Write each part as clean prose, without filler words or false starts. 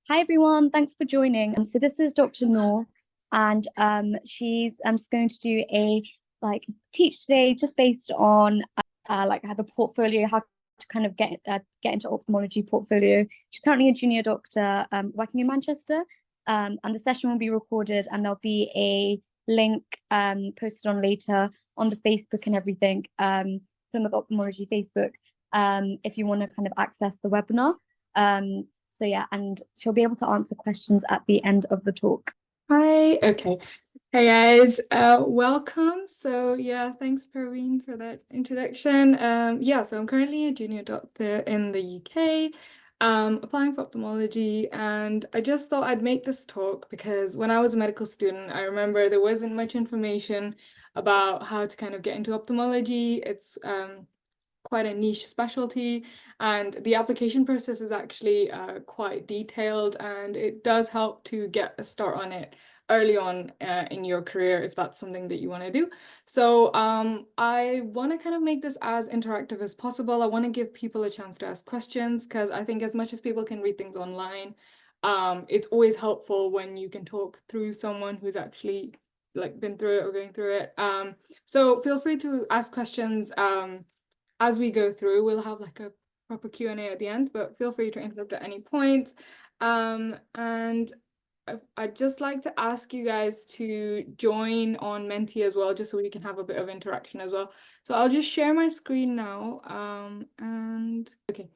Hi everyone, thanks for joining. So this is Dr. Noor, and she's just going to do a teach today just based on like how the portfolio, how to kind of get into ophthalmology portfolio. She's currently a junior doctor working in Manchester, and the session will be recorded, and there'll be a link posted on later on the Facebook and everything, Plymouth Ophthalmology Facebook, if you want to kind of access the webinar. So yeah, and she'll be able to answer questions at the end of the talk. Hi, okay. Hey guys, welcome. So yeah, thanks Praveen for that introduction. So I'm currently a junior doctor in the UK, applying for ophthalmology, and I just thought I'd make this talk because when I was a medical student, I remember there wasn't much information about how to kind of get into ophthalmology. It's quite a niche specialty, and the application process is actually quite detailed, and it does help to get a start on it early on in your career if that's something that you want to do. So I want to kind of make this as interactive as possible. I want to give people a chance to ask questions because I think as much as people can read things online, it's always helpful when you can talk through someone who's actually like been through it or going through it. So feel free to ask questions as we go through. We'll have like a proper Q&A at the end, but feel free to interrupt at any point. And I'd just like to ask you guys to join on Menti as well, just so we can have a bit of interaction as well. So I'll just share my screen now. And okay.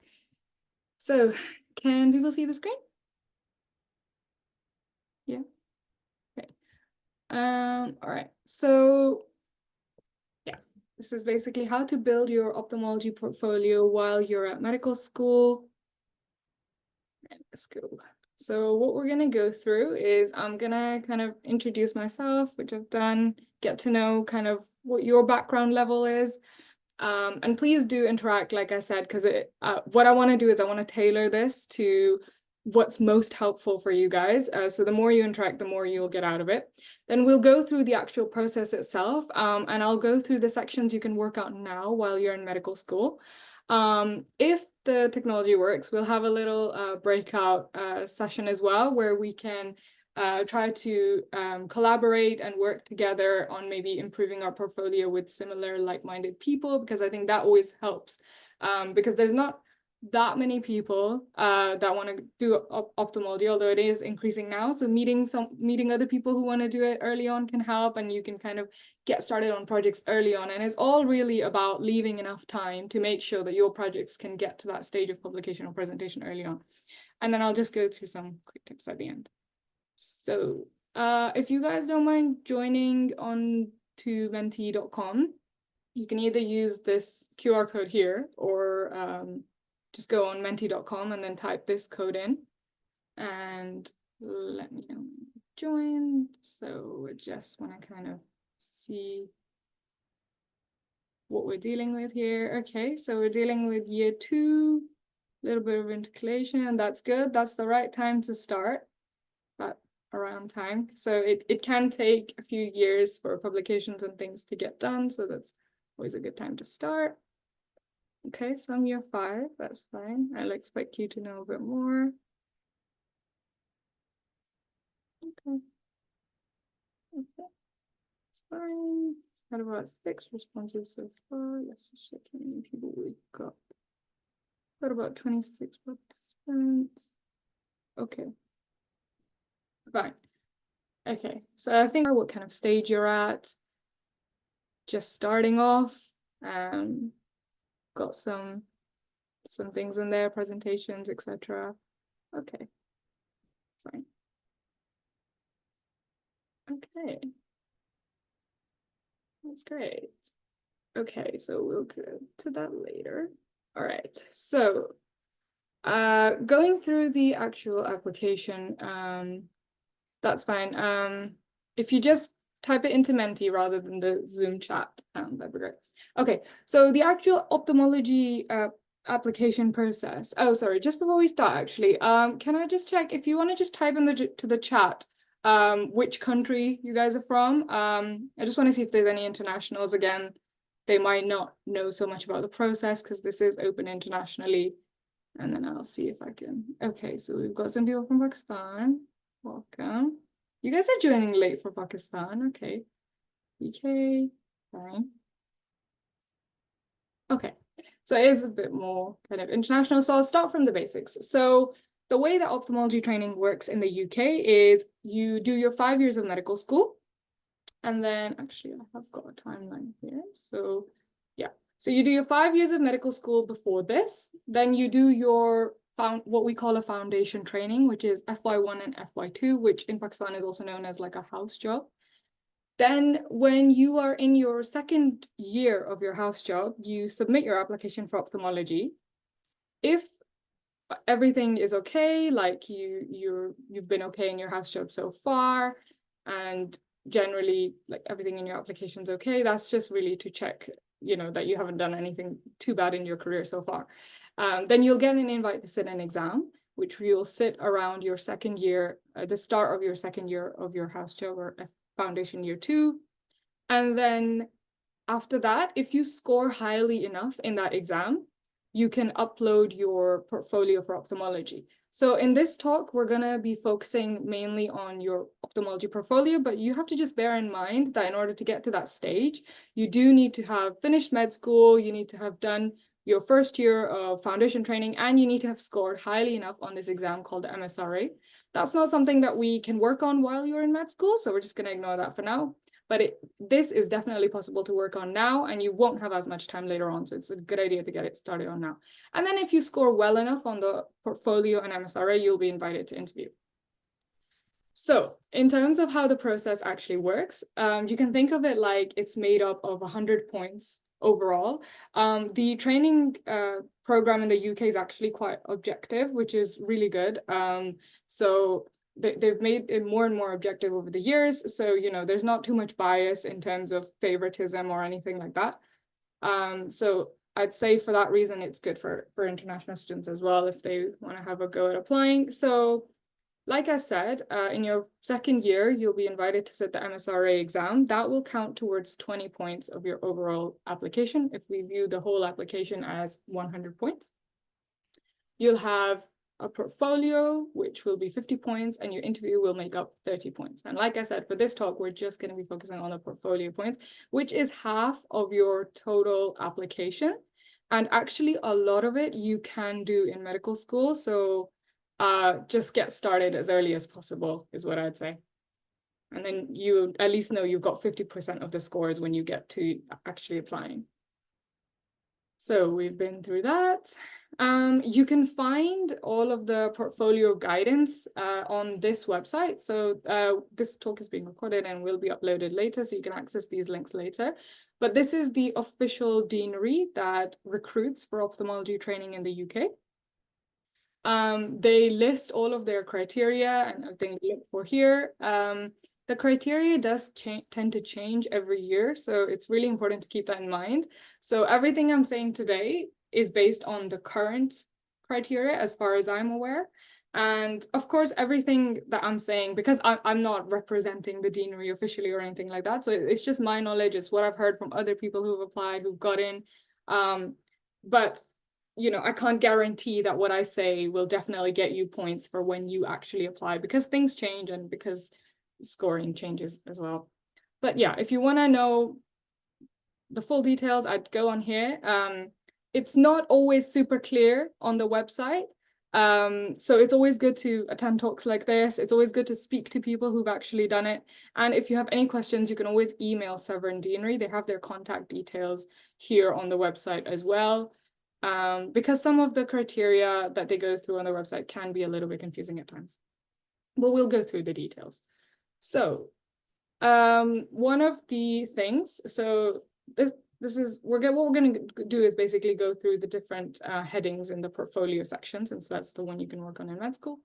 So can people see the screen? Yeah. Okay. All right. So yeah, this is basically how to build your ophthalmology portfolio while you're at medical school. Let's go. So what we're going to go through is I'm going to kind of introduce myself, which I've done, get to know kind of what your background level is. And please do interact, like I said, because what I want to do is I want to tailor this to what's most helpful for you guys. So the more you interact, the more you'll get out of it. Then we'll go through the actual process itself, and I'll go through the sections you can work out now while you're in medical school. If the technology works, we'll have a little breakout session as well, where we can try to collaborate and work together on maybe improving our portfolio with similar like-minded people, because I think that always helps, because there's not that many people that want to do ophthalmology, although it is increasing now. So meeting other people who want to do it early on can help, and you can kind of get started on projects early on. And it's all really about leaving enough time to make sure that your projects can get to that stage of publication or presentation early on. And then I'll just go through some quick tips at the end. So if you guys don't mind joining on to menti.com, you can either use this QR code here or just go on menti.com and then type this code in and let me know when you join. So I just want to kind of see what we're dealing with here. Okay, so we're dealing with year 2, a little bit of intercalation, and that's good. That's the right time to start, at around time. So it can take a few years for publications and things to get done, so that's always a good time to start. Okay, so I'm year 5, that's fine. I'll expect you to know a bit more. Okay. Okay, that's fine. Had about 6 responses so far. Let's just check how many people we've got. Got about 26 participants. Okay. Fine. Okay, so I think what kind of stage you're at. Just starting off. Got some things in there, presentations, etc. Okay. Fine. Okay. That's great. Okay, so we'll get to that later. All right, so going through the actual application, that's fine. If you just type it into Menti rather than the Zoom chat, that'd be great. Okay, so the actual ophthalmology application process. Oh, sorry, just before we start, actually, can I just check if you want to just type in to the chat which country you guys are from? I just want to see if there's any internationals. Again, they might not know so much about the process because this is open internationally. And then I'll see if I can. Okay, so we've got some people from Pakistan. Welcome. You guys are joining late for Pakistan. Okay. UK. Fine. Okay. So it is a bit more kind of international. So I'll start from the basics. So the way that ophthalmology training works in the UK is you do your 5 years of medical school. And then actually I have got a timeline here. So yeah. So you do your 5 years of medical school before this. Then you do your what we call a foundation training, which is FY1 and FY2, which in Pakistan is also known as like a house job. Then when you are in your 2nd year of your house job, you submit your application for ophthalmology. If everything is okay, like you've been okay in your house job so far, and generally like everything in your application's okay, that's just really to check, you know, that you haven't done anything too bad in your career so far. Then you'll get an invite to sit an exam, which you'll sit around your 2nd year, the start of your 2nd year of your house job or foundation year 2. And then after that, if you score highly enough in that exam, you can upload your portfolio for ophthalmology. So in this talk, we're going to be focusing mainly on your ophthalmology portfolio, but you have to just bear in mind that in order to get to that stage, you do need to have finished med school, you need to have done your 1st year of foundation training, and you need to have scored highly enough on this exam called the MSRA. That's not something that we can work on while you're in med school, so we're just going to ignore that for now. But this is definitely possible to work on now, and you won't have as much time later on. So it's a good idea to get it started on now. And then if you score well enough on the portfolio and MSRA, you'll be invited to interview. So in terms of how the process actually works, you can think of it like it's made up of 100 points overall. The training program in the UK is actually quite objective, which is really good. So they've made it more and more objective over the years. So, you know, there's not too much bias in terms of favoritism or anything like that. So I'd say for that reason, it's good for international students as well if they want to have a go at applying. So like I said, in your 2nd year, you'll be invited to sit the MSRA exam. That will count towards 20 points of your overall application if we view the whole application as 100 points. You'll have a portfolio, which will be 50 points, and your interview will make up 30 points. And like I said, for this talk, we're just going to be focusing on the portfolio points, which is half of your total application. And actually, a lot of it you can do in medical school. So just get started as early as possible is what I'd say. And then you at least know you've got 50% of the scores when you get to actually applying. So we've been through that. You can find all of the portfolio guidance on this website. So this talk is being recorded and will be uploaded later, so you can access these links later. But this is the official deanery that recruits for ophthalmology training in the UK. They list all of their criteria and everything you look for here. The criteria does tend to change every year, so it's really important to keep that in mind. So everything I'm saying today is based on the current criteria as far as I'm aware. And of course, everything that I'm saying, because I'm not representing the deanery officially or anything like that, so it's just my knowledge, it's what I've heard from other people who've applied, who've got in. But you know, I can't guarantee that what I say will definitely get you points for when you actually apply, because things change and because scoring changes as well. But yeah, if you want to know the full details, I'd go on here. It's not always super clear on the website. So it's always good to attend talks like this. It's always good to speak to people who've actually done it. And if you have any questions, you can always email Sovereign Deanery. They have their contact details here on the website as well. Because some of the criteria that they go through on the website can be a little bit confusing at times. But we'll go through the details. So one of the things, so this is what we're going to do is basically go through the different headings in the portfolio section, since that's the one you can work on in med school.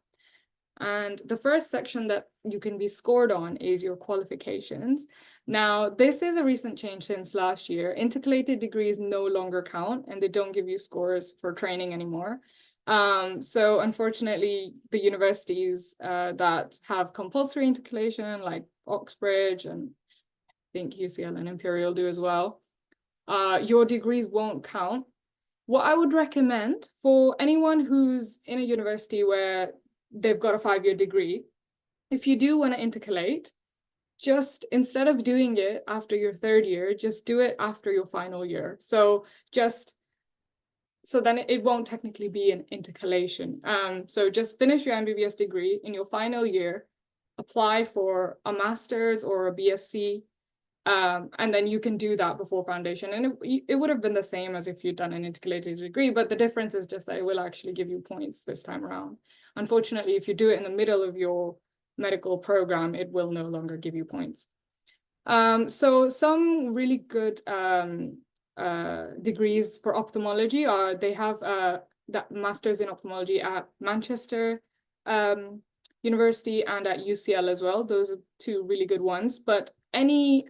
And the first section that you can be scored on is your qualifications. Now, this is a recent change since last year. Intercalated degrees no longer count, and they don't give you scores for training anymore. So unfortunately, the universities that have compulsory intercalation, like Oxbridge and I think UCL and Imperial do as well, your degrees won't count. what I would recommend for anyone who's in a university where they've got a 5-year degree, if you do want to intercalate, just instead of doing it after your 3rd year, just do it after your final year. So then it won't technically be an intercalation. So just finish your MBBS degree in your final year, apply for a master's or a BSc, and then you can do that before foundation. And it would have been the same as if you'd done an intercalated degree, but the difference is just that it will actually give you points this time around. Unfortunately, if you do it in the middle of your medical program, it will no longer give you points. So some really good degrees for ophthalmology are, they have that Masters in Ophthalmology at Manchester University and at UCL as well. Those are 2 really good ones, but any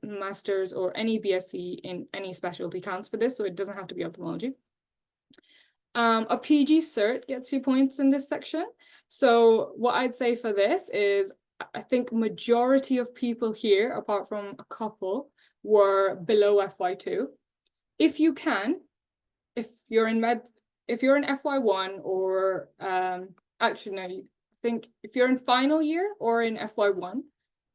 Masters or any BSc in any specialty counts for this, so it doesn't have to be ophthalmology. A PG cert gets you points in this section. So what I'd say for this is, I think majority of people here, apart from a couple, were below FY2. If you can, if you're in FY1 or actually no, I think if you're in final year or in FY1,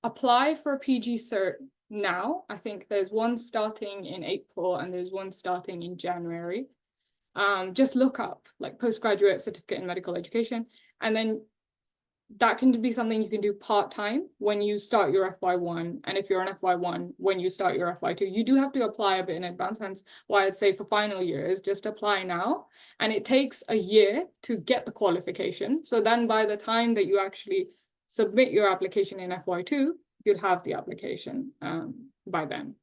apply for a PG cert now. I think there's one starting in April and there's one starting in January. Just look up like postgraduate certificate in medical education, and then that can be something you can do part-time when you start your FY1. And if you're an FY1, when you start your FY2, you do have to apply a bit in advance. Hence why I'd say for final year is just apply now. And it takes a year to get the qualification. So then by the time that you actually submit your application in FY2, you'll have the application by then.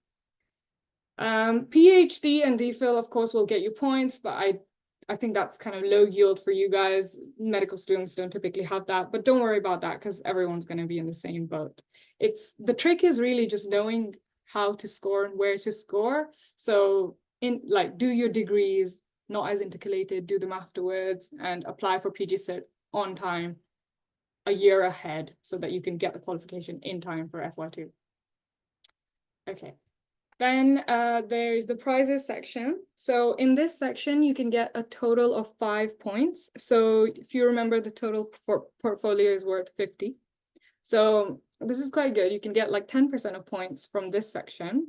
PhD and DPhil, of course, will get you points, but I think that's kind of low yield for you guys. Medical students don't typically have that, but don't worry about that because everyone's going to be in the same boat. The trick is really just knowing how to score and where to score. So do your degrees, not as intercalated, do them afterwards and apply for PG Cert on time, a year ahead, so that you can get the qualification in time for FY2. Okay. Then there's the prizes section. So in this section, you can get a total of 5 points. So if you remember, the total portfolio is worth 50. So this is quite good. You can get like 10% of points from this section.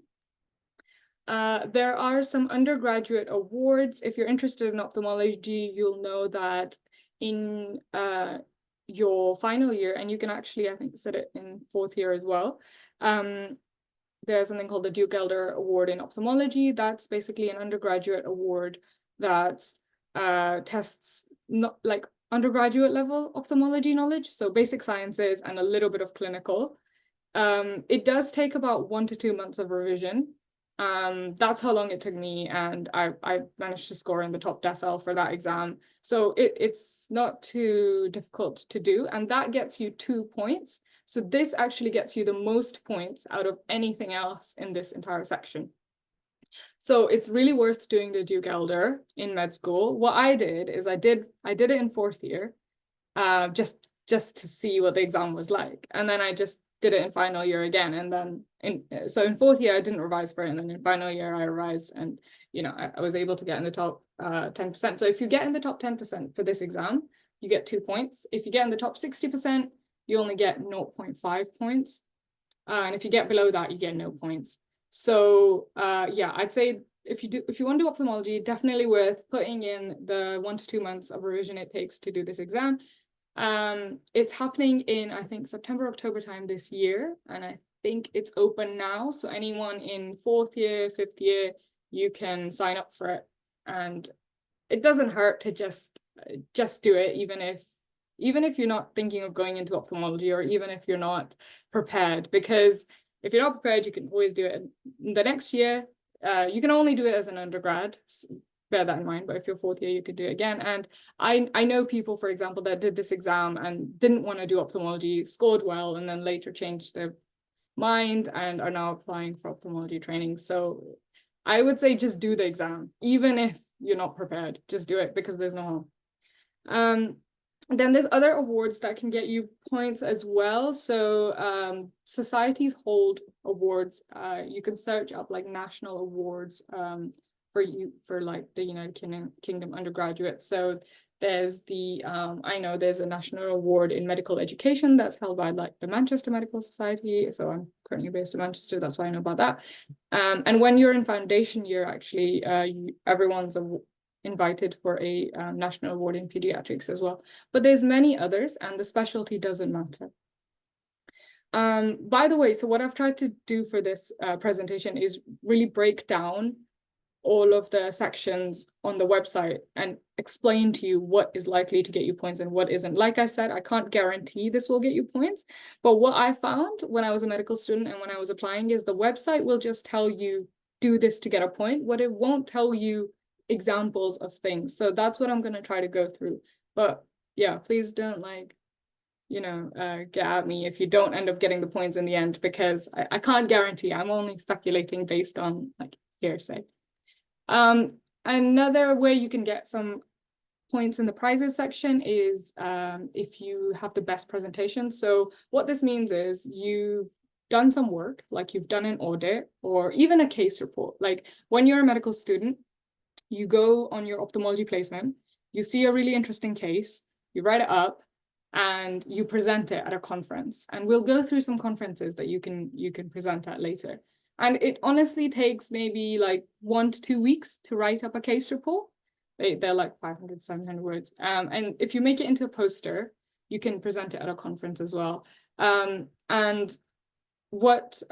There are some undergraduate awards. If you're interested in ophthalmology, you'll know that in your final year, and you can actually, I think, set it in 4th year as well, there's something called the Duke Elder Award in Ophthalmology. That's basically an undergraduate award that tests not like undergraduate level ophthalmology knowledge, so basic sciences and a little bit of clinical. It does take about 1 to 2 months of revision. That's how long it took me, and I managed to score in the top decile for that exam. So it's not too difficult to do, and that gets you 2 points. So this actually gets you the most points out of anything else in this entire section. So it's really worth doing the Duke Elder in med school. What I did is I did it in 4th year, just to see what the exam was like, and then I just did it in final year again. And then in 4th year I didn't revise for it, and then in final year I revised, and I was able to get in the top 10%. So if you get in the top 10% for this exam, you get 2 points. If you get in the top 60%, you only get 0.5 points. And if you get below that, you get no points. So yeah, I'd say if you want to do ophthalmology, definitely worth putting in the 1 to 2 months of revision it takes to do this exam. It's happening in, I think, September, October time this year, and I think it's open now. So anyone in 4th year, 5th year, you can sign up for it. And it doesn't hurt to just do it, even if you're not thinking of going into ophthalmology, or even if you're not prepared, because if you're not prepared, you can always do it the next year. You can only do it as an undergrad, bear that in mind, but if you're 4th year, you could do it again. And I know people, for example, that did this exam and didn't want to do ophthalmology, scored well, and then later changed their mind and are now applying for ophthalmology training. So I would say just do the exam, even if you're not prepared, just do it, because there's no harm. Then there's other awards that can get you points as well. So societies hold awards. You can search up like national awards for like the United Kingdom undergraduates. So there's the I know there's a national award in medical education that's held by like the Manchester Medical Society. So I'm currently based in Manchester, that's why I know about that. And when you're in foundation year, actually, everyone's invited for a national award in pediatrics as well. But there's many others, and the specialty doesn't matter. By the way, so what I've tried to do for this presentation is really break down all of the sections on the website and explain to you what is likely to get you points and what isn't. Like I said, I can't guarantee this will get you points, but what I found when I was a medical student and when I was applying is the website will just tell you, do this to get a point. What it won't tell you examples of things. So that's what I'm going to try to go through. But yeah, please don't like, get at me if you don't end up getting the points in the end, because I can't guarantee. I'm only speculating based on like hearsay. Another way you can get some points in the prizes section is if you have the best presentation. So what this means is you've done some work, like you've done an audit or even a case report. Like when you're a medical student, you go on your ophthalmology placement, you see a really interesting case, you write it up, and you present it at a conference. And we'll go through some conferences that you can present at later. And it honestly takes maybe like 1 to 2 weeks to write up a case report. They're like 500, 700 words. And if you make it into a poster, you can present it at a conference as well. And what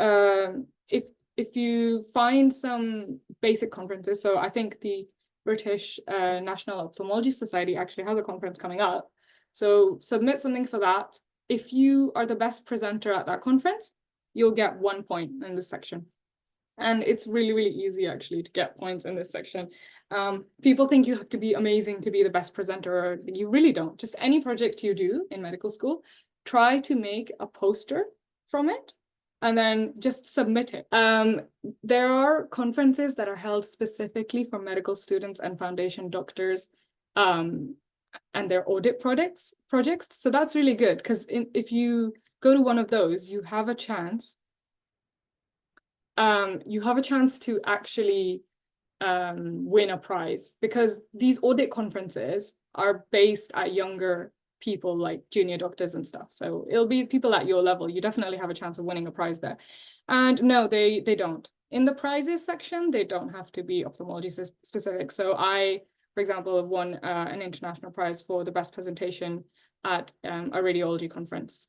if you find some basic conferences, so I think the British National Ophthalmology Society actually has a conference coming up. So submit something for that. If you are the best presenter at that conference, you'll get 1 point in this section. And it's really, really easy actually to get points in this section. People think you have to be amazing to be the best presenter. You really don't. Just any project you do in medical school, try to make a poster from it and then just submit it. There are conferences that are held specifically for medical students and foundation doctors and their audit projects. So that's really good, because if you go to one of those, you have a chance to actually win a prize, because these audit conferences are based at younger people like junior doctors and stuff. So it'll be people at your level. You definitely have a chance of winning a prize there. And no, they don't. In the prizes section, they don't have to be ophthalmology specific. So I, for example, won an international prize for the best presentation at a radiology conference.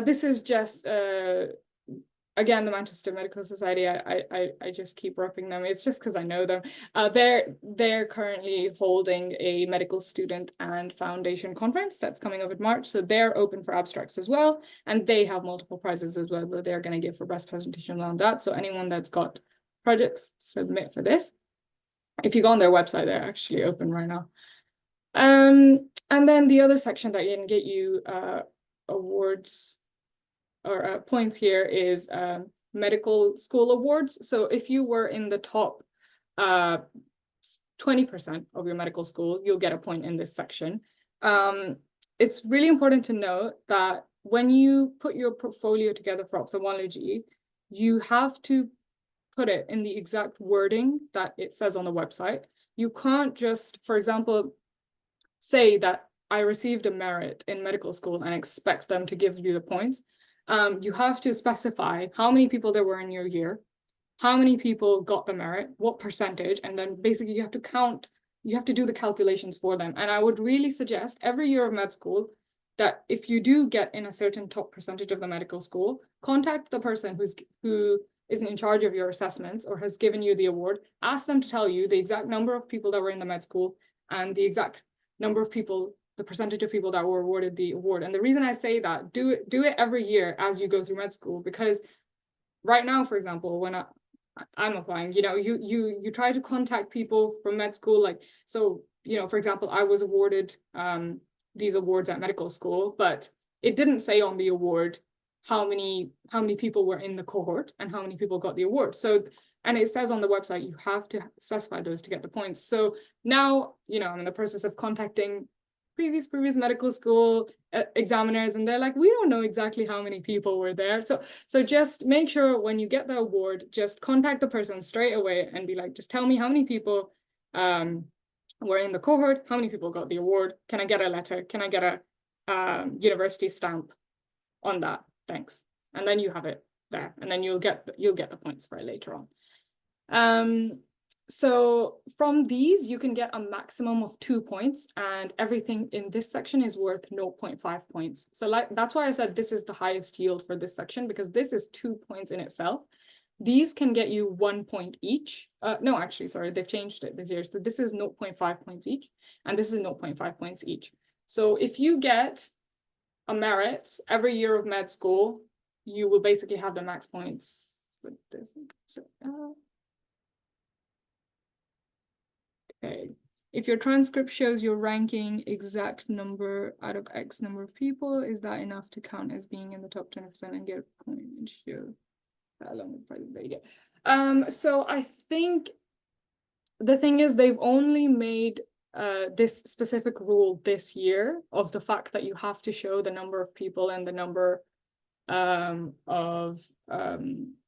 This is just again, the Manchester Medical Society. I just keep roughing them. It's just because I know them. They're currently holding a medical student and foundation conference that's coming up in March. So they're open for abstracts as well, and they have multiple prizes as well that they're going to give for best presentation on that. So anyone that's got projects, submit for this. If you go on their website, they're actually open right now. And then the other section that can get you awards or points here is medical school awards. So if you were in the top 20% of your medical school, you'll get a point in this section. It's really important to note that when you put your portfolio together for ophthalmology, you have to put it in the exact wording that it says on the website. You can't just, for example, say that I received a merit in medical school and expect them to give you the points. You have to specify how many people there were in your year, how many people got the merit, what percentage, and then basically you have to count, you have to do the calculations for them. And I would really suggest every year of med school that if you do get in a certain top percentage of the medical school, contact the person who is in charge of your assessments or has given you the award, ask them to tell you the exact number of people that were in the med school and the exact number of people, the percentage of people that were awarded the award. And the reason I say that, do it every year as you go through med school, because right now, for example, when I'm applying, you try to contact people from med school, like, so, for example, I was awarded these awards at medical school, but it didn't say on the award how many people were in the cohort and how many people got the award. So, and it says on the website, you have to specify those to get the points. So now, I'm in the process of contacting previous medical school examiners, and they're like, we don't know exactly how many people were there. So just make sure when you get the award, just contact the person straight away and be like, just tell me how many people were in the cohort, how many people got the award, can I get a letter, can I get a university stamp on that, thanks. And then you have it there, and then you'll get the points for it later on. So from these, you can get a maximum of 2 points, and everything in this section is worth 0.5 points. So that's why I said this is the highest yield for this section, because this is 2 points in itself. These can get you 1 point each. No, actually, sorry, they've changed it this year. So this is 0.5 points each, and this is 0.5 points each. So if you get a merit every year of med school, you will basically have the max points with this. So, okay. If your transcript shows your ranking exact number out of X number of people, is that enough to count as being in the top 20% and get a point and show that along with prices that you get? So I think the thing is they've only made this specific rule this year of the fact that you have to show the number of people and the number of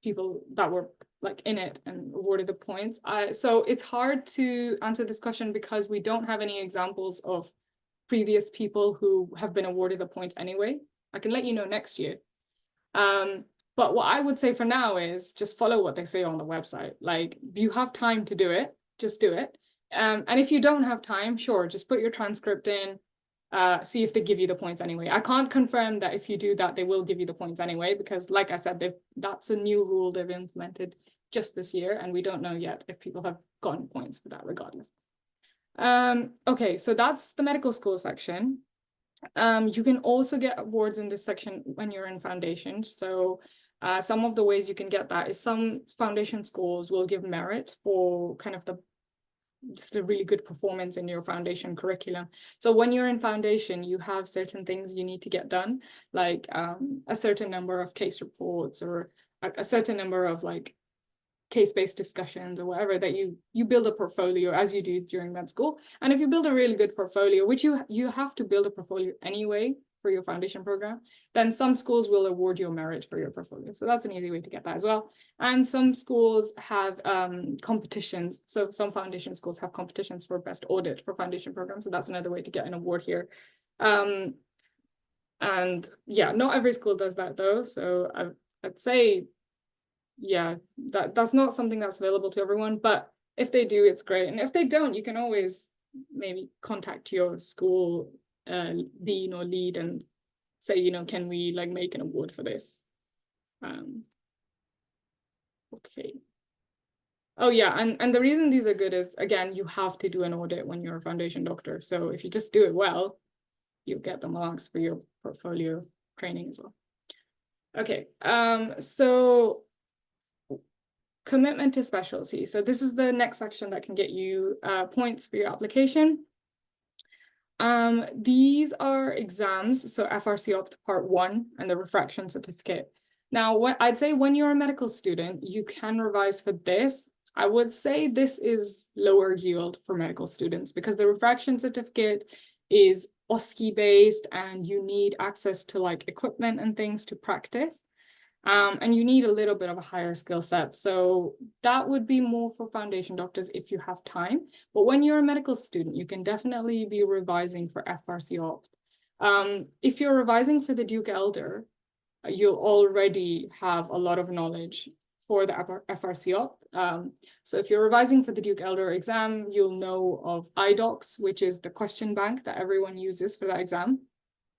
people that were like in it and awarded the points. So it's hard to answer this question because we don't have any examples of previous people who have been awarded the points anyway. I can let you know next year. But what I would say for now is just follow what they say on the website. Like, you have time to do it, just do it. And if you don't have time, sure, just put your transcript in, see if they give you the points anyway. I can't confirm that if you do that, they will give you the points anyway, because like I said, that's a new rule they've implemented just this year, and we don't know yet if people have gotten points for that regardless. Okay, so that's the medical school section. You can also get awards in this section when you're in foundation. So some of the ways you can get that is some foundation schools will give merit for kind of just a really good performance in your foundation curriculum. So when you're in foundation, you have certain things you need to get done, like a certain number of case reports or a certain number of like case-based discussions or whatever, that you build a portfolio as you do during med school. And if you build a really good portfolio, which you have to build a portfolio anyway for your foundation program, then some schools will award you a merit for your portfolio. So that's an easy way to get that as well. And some schools have competitions. So some foundation schools have competitions for best audit for foundation programs. So that's another way to get an award here. And yeah, not every school does that though. So I'd say, yeah, that's not something that's available to everyone, but if they do, it's great. And if they don't, you can always maybe contact your school dean or lead and say, you know, can we like make an award for this? Okay. Oh yeah, and the reason these are good is, again, you have to do an audit when you're a foundation doctor. So if you just do it well, you'll get the marks for your portfolio training as well. Okay, so commitment to specialty. So this is the next section that can get you points for your application. These are exams, so FRC Opt Part 1 and the refraction certificate. Now, I'd say when you're a medical student, you can revise for this. I would say this is lower yield for medical students because the refraction certificate is OSCE based and you need access to like equipment and things to practice. And you need a little bit of a higher skill set. So that would be more for foundation doctors if you have time. But when you're a medical student, you can definitely be revising for FRC Opt. If you're revising for the Duke Elder, you'll already have a lot of knowledge for the FRC Opt. So if you're revising for the Duke Elder exam, you'll know of IDocs, which is the question bank that everyone uses for that exam.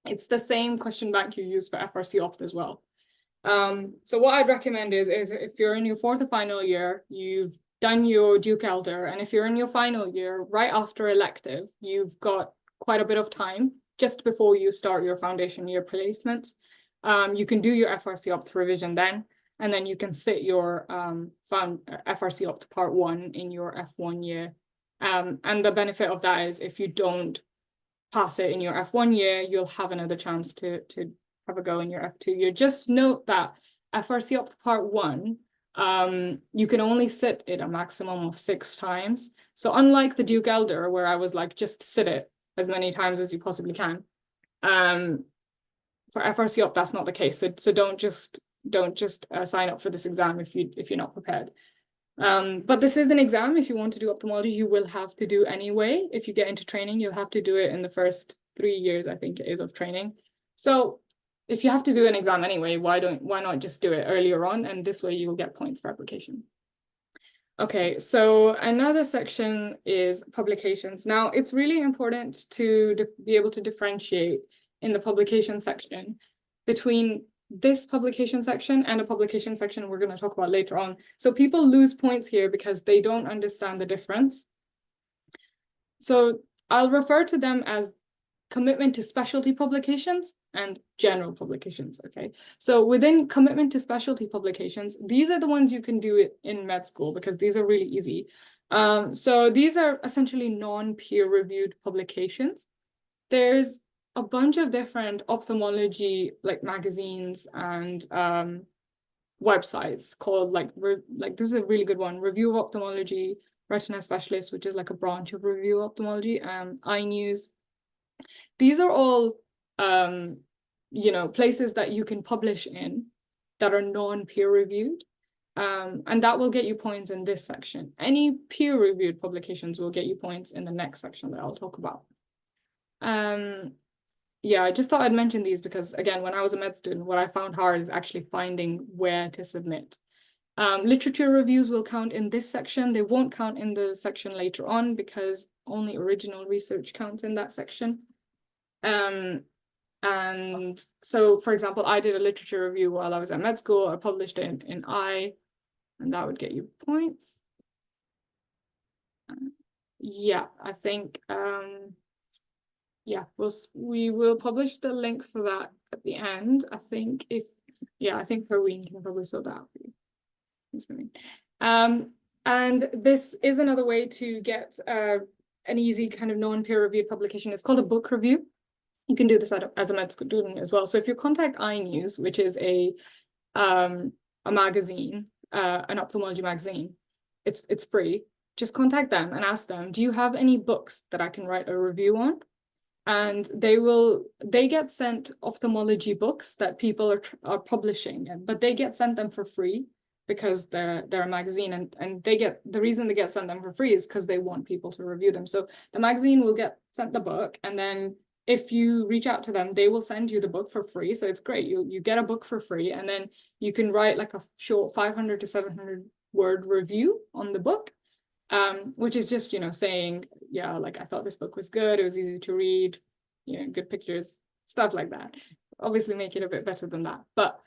It's the same question bank you use for FRC Opt as well. So what I'd recommend is if you're in your 4th or final year, you've done your Duke Elder, and if you're in your final year, right after elective, you've got quite a bit of time just before you start your foundation year placements. You can do your FRC Opt revision then, and then you can sit your FRC Opt Part 1 in your F1 year. And the benefit of that is if you don't pass it in your F1 year, you'll have another chance to have a go in your F2 year. Just note that FRC Opt Part 1, you can only sit it a maximum of 6 times. So unlike the Duke Elder, where I was like, just sit it, as many times as you possibly can. For FRC Op, that's not the case. So don't just sign up for this exam if you're not prepared. But this is an exam. If you want to do ophthalmology, you will have to do anyway. If you get into training, you'll have to do it in the first 3 years, I think it is, of training. So if you have to do an exam anyway, why not just do it earlier on? And this way you'll get points for application. Okay, so another section is publications. Now, it's really important to be able to differentiate in the publication section between this publication section and a publication section we're going to talk about later on. So people lose points here because they don't understand the difference. So I'll refer to them as commitment to specialty publications and general publications, okay? So within commitment to specialty publications, these are the ones you can do it in med school because these are really easy. So these are essentially non-peer-reviewed publications. There's a bunch of different ophthalmology like magazines and websites called like this is a really good one, Review of Ophthalmology, Retina Specialist, which is like a branch of Review of Ophthalmology, iNews. These are all, places that you can publish in that are non-peer-reviewed, and that will get you points in this section. Any peer-reviewed publications will get you points in the next section that I'll talk about. Yeah, I just thought I'd mention these because, again, when I was a med student, what I found hard is actually finding where to submit. Literature reviews will count in this section. They won't count in the section later on because only original research counts in that section. And so, for example, I did a literature review while I was at med school. I published it in I, and that would get you points. Yeah, I think, yeah, we will publish the link for that at the end. I think I think Parween can probably sort that out for you. Thanks, Parween. And this is another way to get an easy kind of non-peer-reviewed publication. It's called a book review. You can do this as a med student as well. So if you contact iNews, which is a magazine, an ophthalmology magazine, it's free. Just contact them and ask them, do you have any books that I can write a review on? And they get sent ophthalmology books that people are publishing, but they get sent them for free because they're a magazine, and the reason they get sent them for free is because they want people to review them. So the magazine will get sent the book, and then if you reach out to them, they will send you the book for free. So it's great. You get a book for free, and then you can write like a short 500 to 700 word review on the book. Which is just, saying, yeah, like I thought this book was good, it was easy to read, good pictures, stuff like that. Obviously make it a bit better than that. But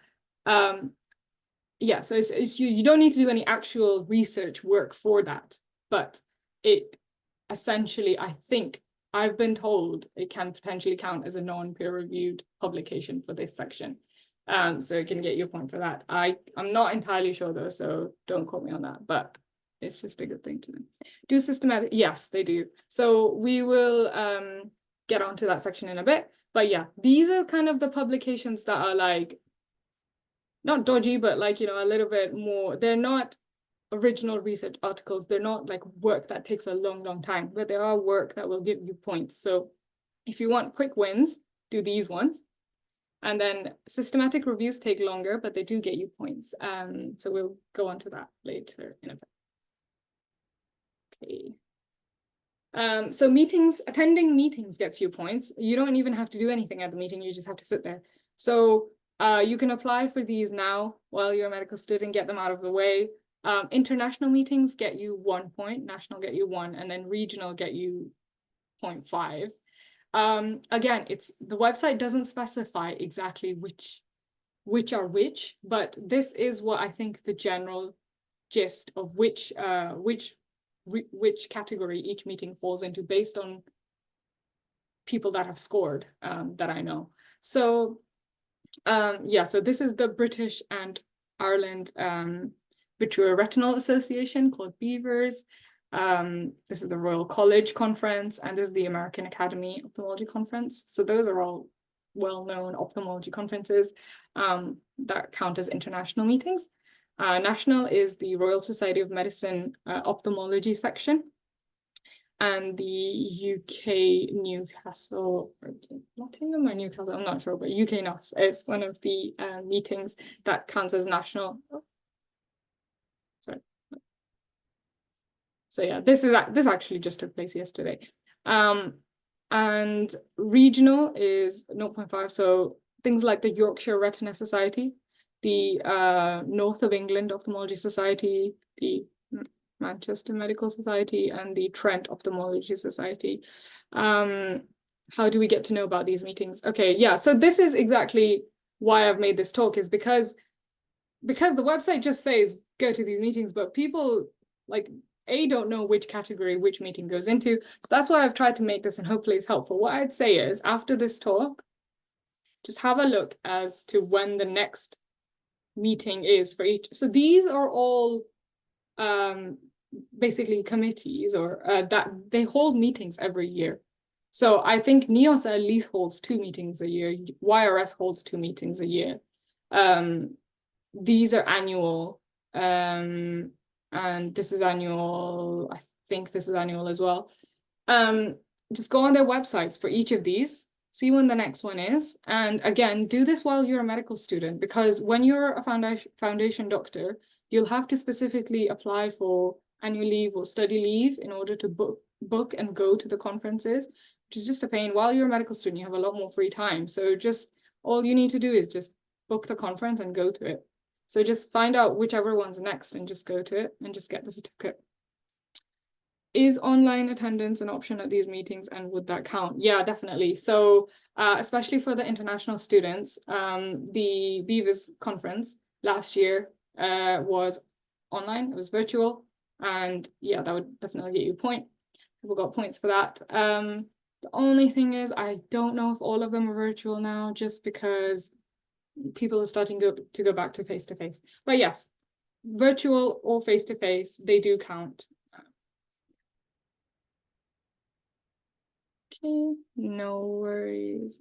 yeah, so you don't need to do any actual research work for that. But it essentially, I think, I've been told it can potentially count as a non-peer-reviewed publication for this section. So it can get you a point for that. I'm not entirely sure though, so don't quote me on that. But it's just a good thing to know. Do systematic, yes, they do. So we will get onto that section in a bit. But yeah, these are kind of the publications that are like, not dodgy, but like, a little bit more, they're not original research articles. They're not like work that takes a long, long time, but they are work that will give you points. So if you want quick wins, do these ones. And then systematic reviews take longer, but they do get you points. So we'll go on to that later in a bit. Okay. So attending meetings gets you points. You don't even have to do anything at the meeting, you just have to sit there. So you can apply for these now while you're a medical student, get them out of the way. International meetings get you 1 point, national get you 1, and then regional get you 0.5. Again, the website doesn't specify exactly which are which, but this is what I think the general gist of which category each meeting falls into based on people that have scored that I know. So yeah, so this is the British and Ireland Vitreoretinal Association called Beavers. This is the Royal College Conference, and this is the American Academy Ophthalmology Conference. So those are all well-known ophthalmology conferences that count as international meetings. National is the Royal Society of Medicine ophthalmology section. and the UK Newcastle, or Nottingham or Newcastle, I'm not sure, but UK NOS is one of the meetings that counts as national. Sorry. So yeah, this actually just took place yesterday. And regional is 0.5. So things like the Yorkshire Retina Society, the North of England Ophthalmology Society, the Manchester Medical Society, and the Trent Ophthalmology Society. How do we get to know about these meetings? Okay, yeah, so this is exactly why I've made this talk, is because the website just says go to these meetings, but people like don't know which category which meeting goes into. So that's why I've tried to make this, and hopefully it's helpful. What I'd say is, after this talk, just have a look as to when the next meeting is for each. So these are all basically committees, or that they hold meetings every year. So I think NEOS at least holds 2 meetings a year. YRS holds 2 meetings a year. These are annual, and this is annual. I think this is annual as well. Just go on their websites for each of these, see when the next one is. And again, do this while you're a medical student, because when you're a foundation doctor, you'll have to specifically apply for annual leave or study leave in order to book and go to the conferences, which is just a pain. While you're a medical student, you have a lot more free time. So just all you need to do is just book the conference and go to it. So just find out whichever one's next and just go to it and just get the certificate. Is online attendance an option at these meetings, and would that count? Yeah, definitely. So especially for the international students, the Beavers conference last year was online, it was virtual, and yeah, that would definitely get you a point. People got points for that. The only thing is, I don't know if all of them are virtual now, just because people are starting to go back to face-to-face. But yes, virtual or face-to-face, they do count. Okay, no worries.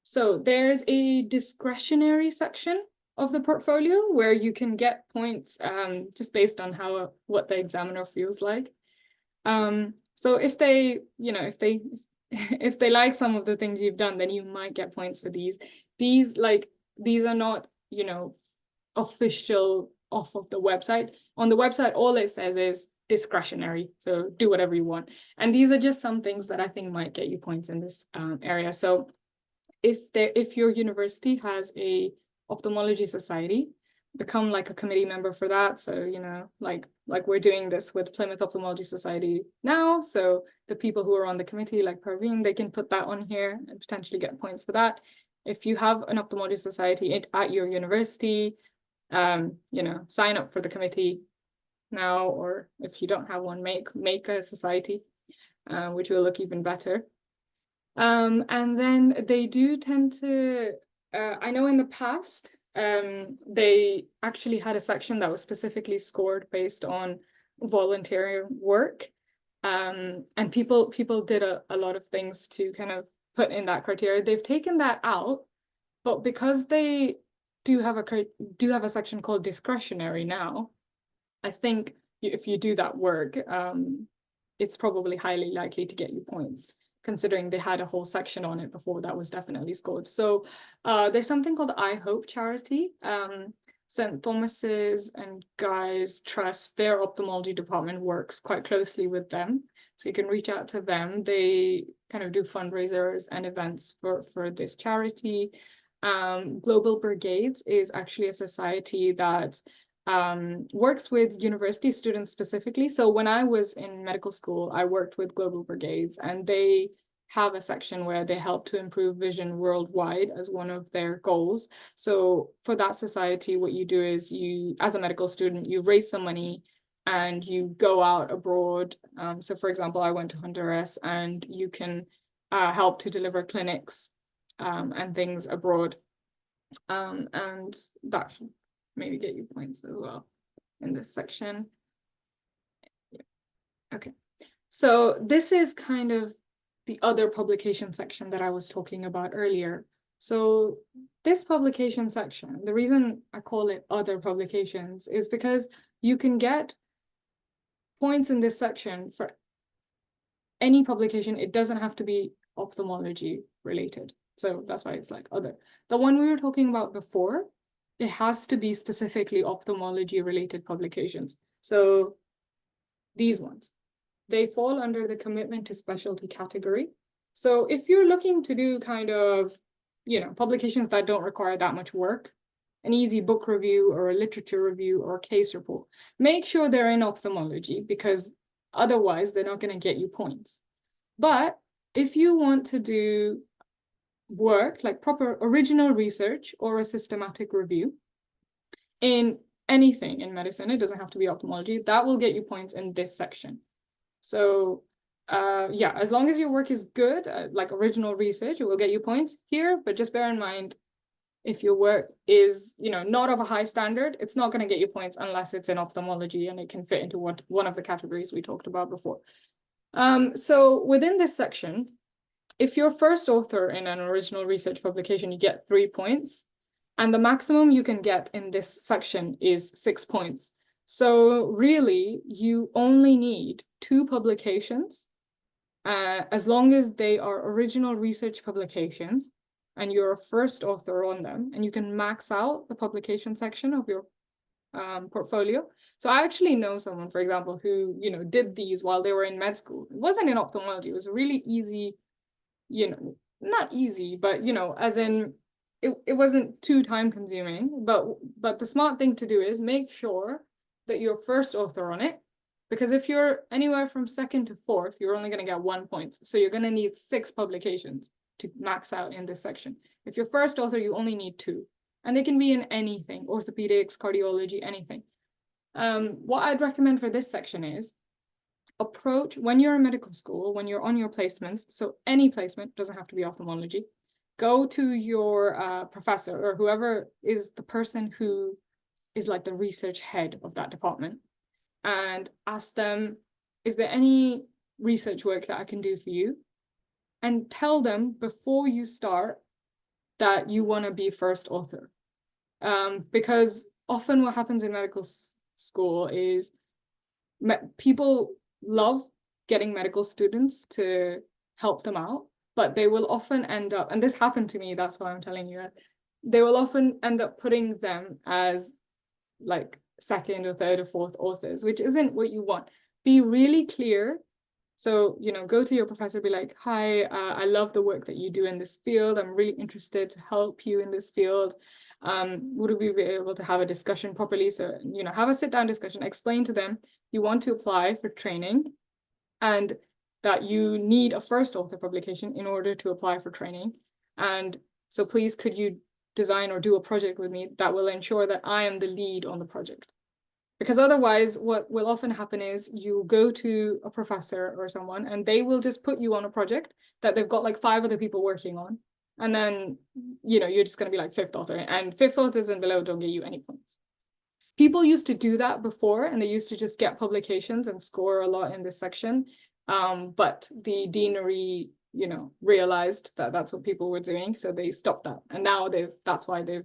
So there's a discretionary section of the portfolio where you can get points just based on what the examiner feels like. So if they, if they like some of the things you've done, then you might get points for these. These are not, official off of the website. On the website, all it says is discretionary, so do whatever you want. And these are just some things that I think might get you points in this area. So if your university has a ophthalmology society, become like a committee member for that. So like we're doing this with Plymouth Ophthalmology Society now, so the people who are on the committee, like Parveen, they can put that on here and potentially get points for that. If you have an ophthalmology society at your university, sign up for the committee now, or if you don't have one, make a society, which will look even better. And then they do tend to, I know in the past, they actually had a section that was specifically scored based on volunteer work. And people did a lot of things to kind of put in that criteria. They've taken that out, but because they do have a section called discretionary now, I think if you do that work, it's probably highly likely to get you points, considering they had a whole section on it before that was definitely scored. So there's something called I Hope Charity. St. Thomas's and Guy's Trust, their ophthalmology department works quite closely with them. So you can reach out to them. They kind of do fundraisers and events for this charity. Global Brigades is actually a society that works with university students specifically. So when I was in medical school, I worked with Global Brigades, and they have a section where they help to improve vision worldwide as one of their goals. So for that society, what you do is you, as a medical student, you raise some money and you go out abroad. So for example, I went to Honduras, and you can help to deliver clinics and things abroad. And that should maybe get you points as well in this section. Yeah. Okay, so this is kind of the other publication section that I was talking about earlier. So this publication section, the reason I call it other publications is because you can get points in this section for any publication. It doesn't have to be ophthalmology related. So that's why it's like other. The one we were talking about before, it has to be specifically ophthalmology related publications. So these ones, they fall under the commitment to specialty category. So if you're looking to do kind of, you know, publications that don't require that much work, an easy book review or a literature review or a case report, make sure they're in ophthalmology, because otherwise they're not going to get you points. But if you want to do work like proper original research or a systematic review in anything in medicine, it doesn't have to be ophthalmology, that will get you points in this section. So yeah, as long as your work is good, like original research, it will get you points here. But just bear in mind, if your work is, you know, not of a high standard, it's not going to get you points unless it's in ophthalmology and it can fit into one of the categories we talked about before. So within this section, if you're first author in an original research publication, you get 3 points. And the maximum you can get in this section is 6 points. So really, you only need 2 publications, as long as they are original research publications and you're a first author on them, and you can max out the publication section of your portfolio. So I actually know someone, for example, who, you know, did these while they were in med school. It wasn't in ophthalmology. It was really easy, you know, not easy, but, you know, as in it wasn't too time consuming. But the smart thing to do is make sure that you're first author on it, because if you're anywhere from 2nd to 4th, you're only going to get 1 point. So you're going to need 6 publications to max out in this section. If you're first author, you only need 2. And they can be in anything, orthopedics, cardiology, anything. What I'd recommend for this section is approach, when you're in medical school, when you're on your placements, so any placement, doesn't have to be ophthalmology, go to your professor or whoever is the person who is like the research head of that department, and ask them, is there any research work that I can do for you? And tell them before you start that you want to be first author. Because often what happens in medical school is people love getting medical students to help them out, but they will often end up, and this happened to me, that's why I'm telling you, they will often end up putting them as like 2nd or 3rd or 4th authors, which isn't what you want. Be really clear. So, you know, go to your professor, be like, hi, I love the work that you do in this field. I'm really interested to help you in this field. Would we be able to have a discussion properly? So, you know, have a sit down discussion, explain to them you want to apply for training and that you need a first author publication in order to apply for training. And so please, could you design or do a project with me that will ensure that I am the lead on the project? Because otherwise, what will often happen is you go to a professor or someone and they will just put you on a project that they've got like 5 other people working on. And then, you know, you're just going to be like 5th author, and 5th authors and below don't get you any points. People used to do that before, and they used to just get publications and score a lot in this section. But the deanery, you know, realized that that's what people were doing. So they stopped that. And now that's why they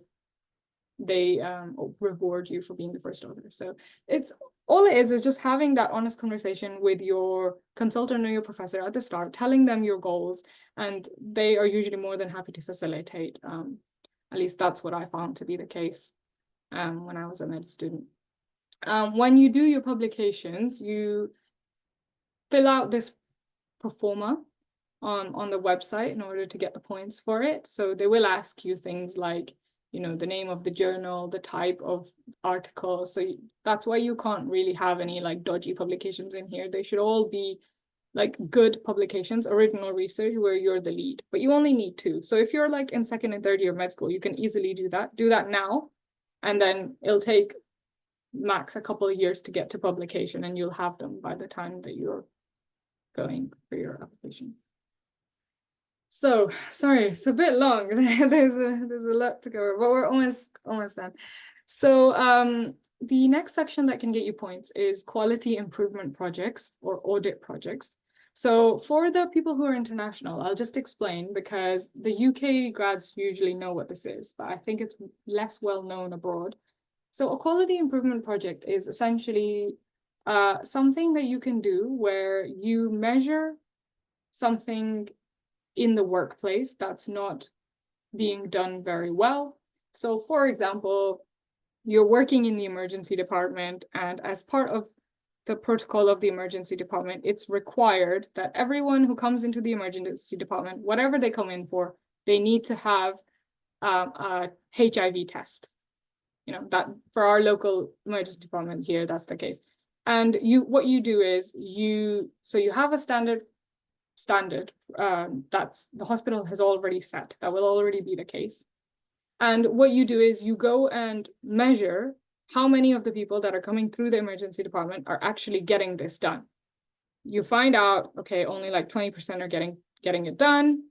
reward you for being the first author. So it's all it is just having that honest conversation with your consultant or your professor at the start, telling them your goals, and they are usually more than happy to facilitate. At least that's what I found to be the case when I was a med student. When you do your publications, you fill out this performa on the website in order to get the points for it. So they will ask you things like, you know, the name of the journal, the type of article. So that's why you can't really have any like dodgy publications in here. They should all be like good publications, original research where you're the lead, but you only need 2. So if you're like in 2nd and 3rd year of med school, you can easily do that now. And then it'll take max a couple of years to get to publication, and you'll have them by the time that you're going for your application. So sorry, it's a bit long. There's a lot to cover, but we're almost done. So the next section that can get you points is quality improvement projects or audit projects. So for the people who are international, I'll just explain, because the UK grads usually know what this is, but I think it's less well known abroad. So a quality improvement project is essentially something that you can do where you measure something in the workplace that's not being done very well. So for example, you're working in the emergency department, and as part of the protocol of the emergency department, it's required that everyone who comes into the emergency department, whatever they come in for, they need to have a HIV test. You know, that for our local emergency department here, that's the case. And what you do is you have a standard that's the hospital has already set, that will already be the case. And what you do is you go and measure how many of the people that are coming through the emergency department are actually getting this done. You find out, okay, only like 20% are getting it done,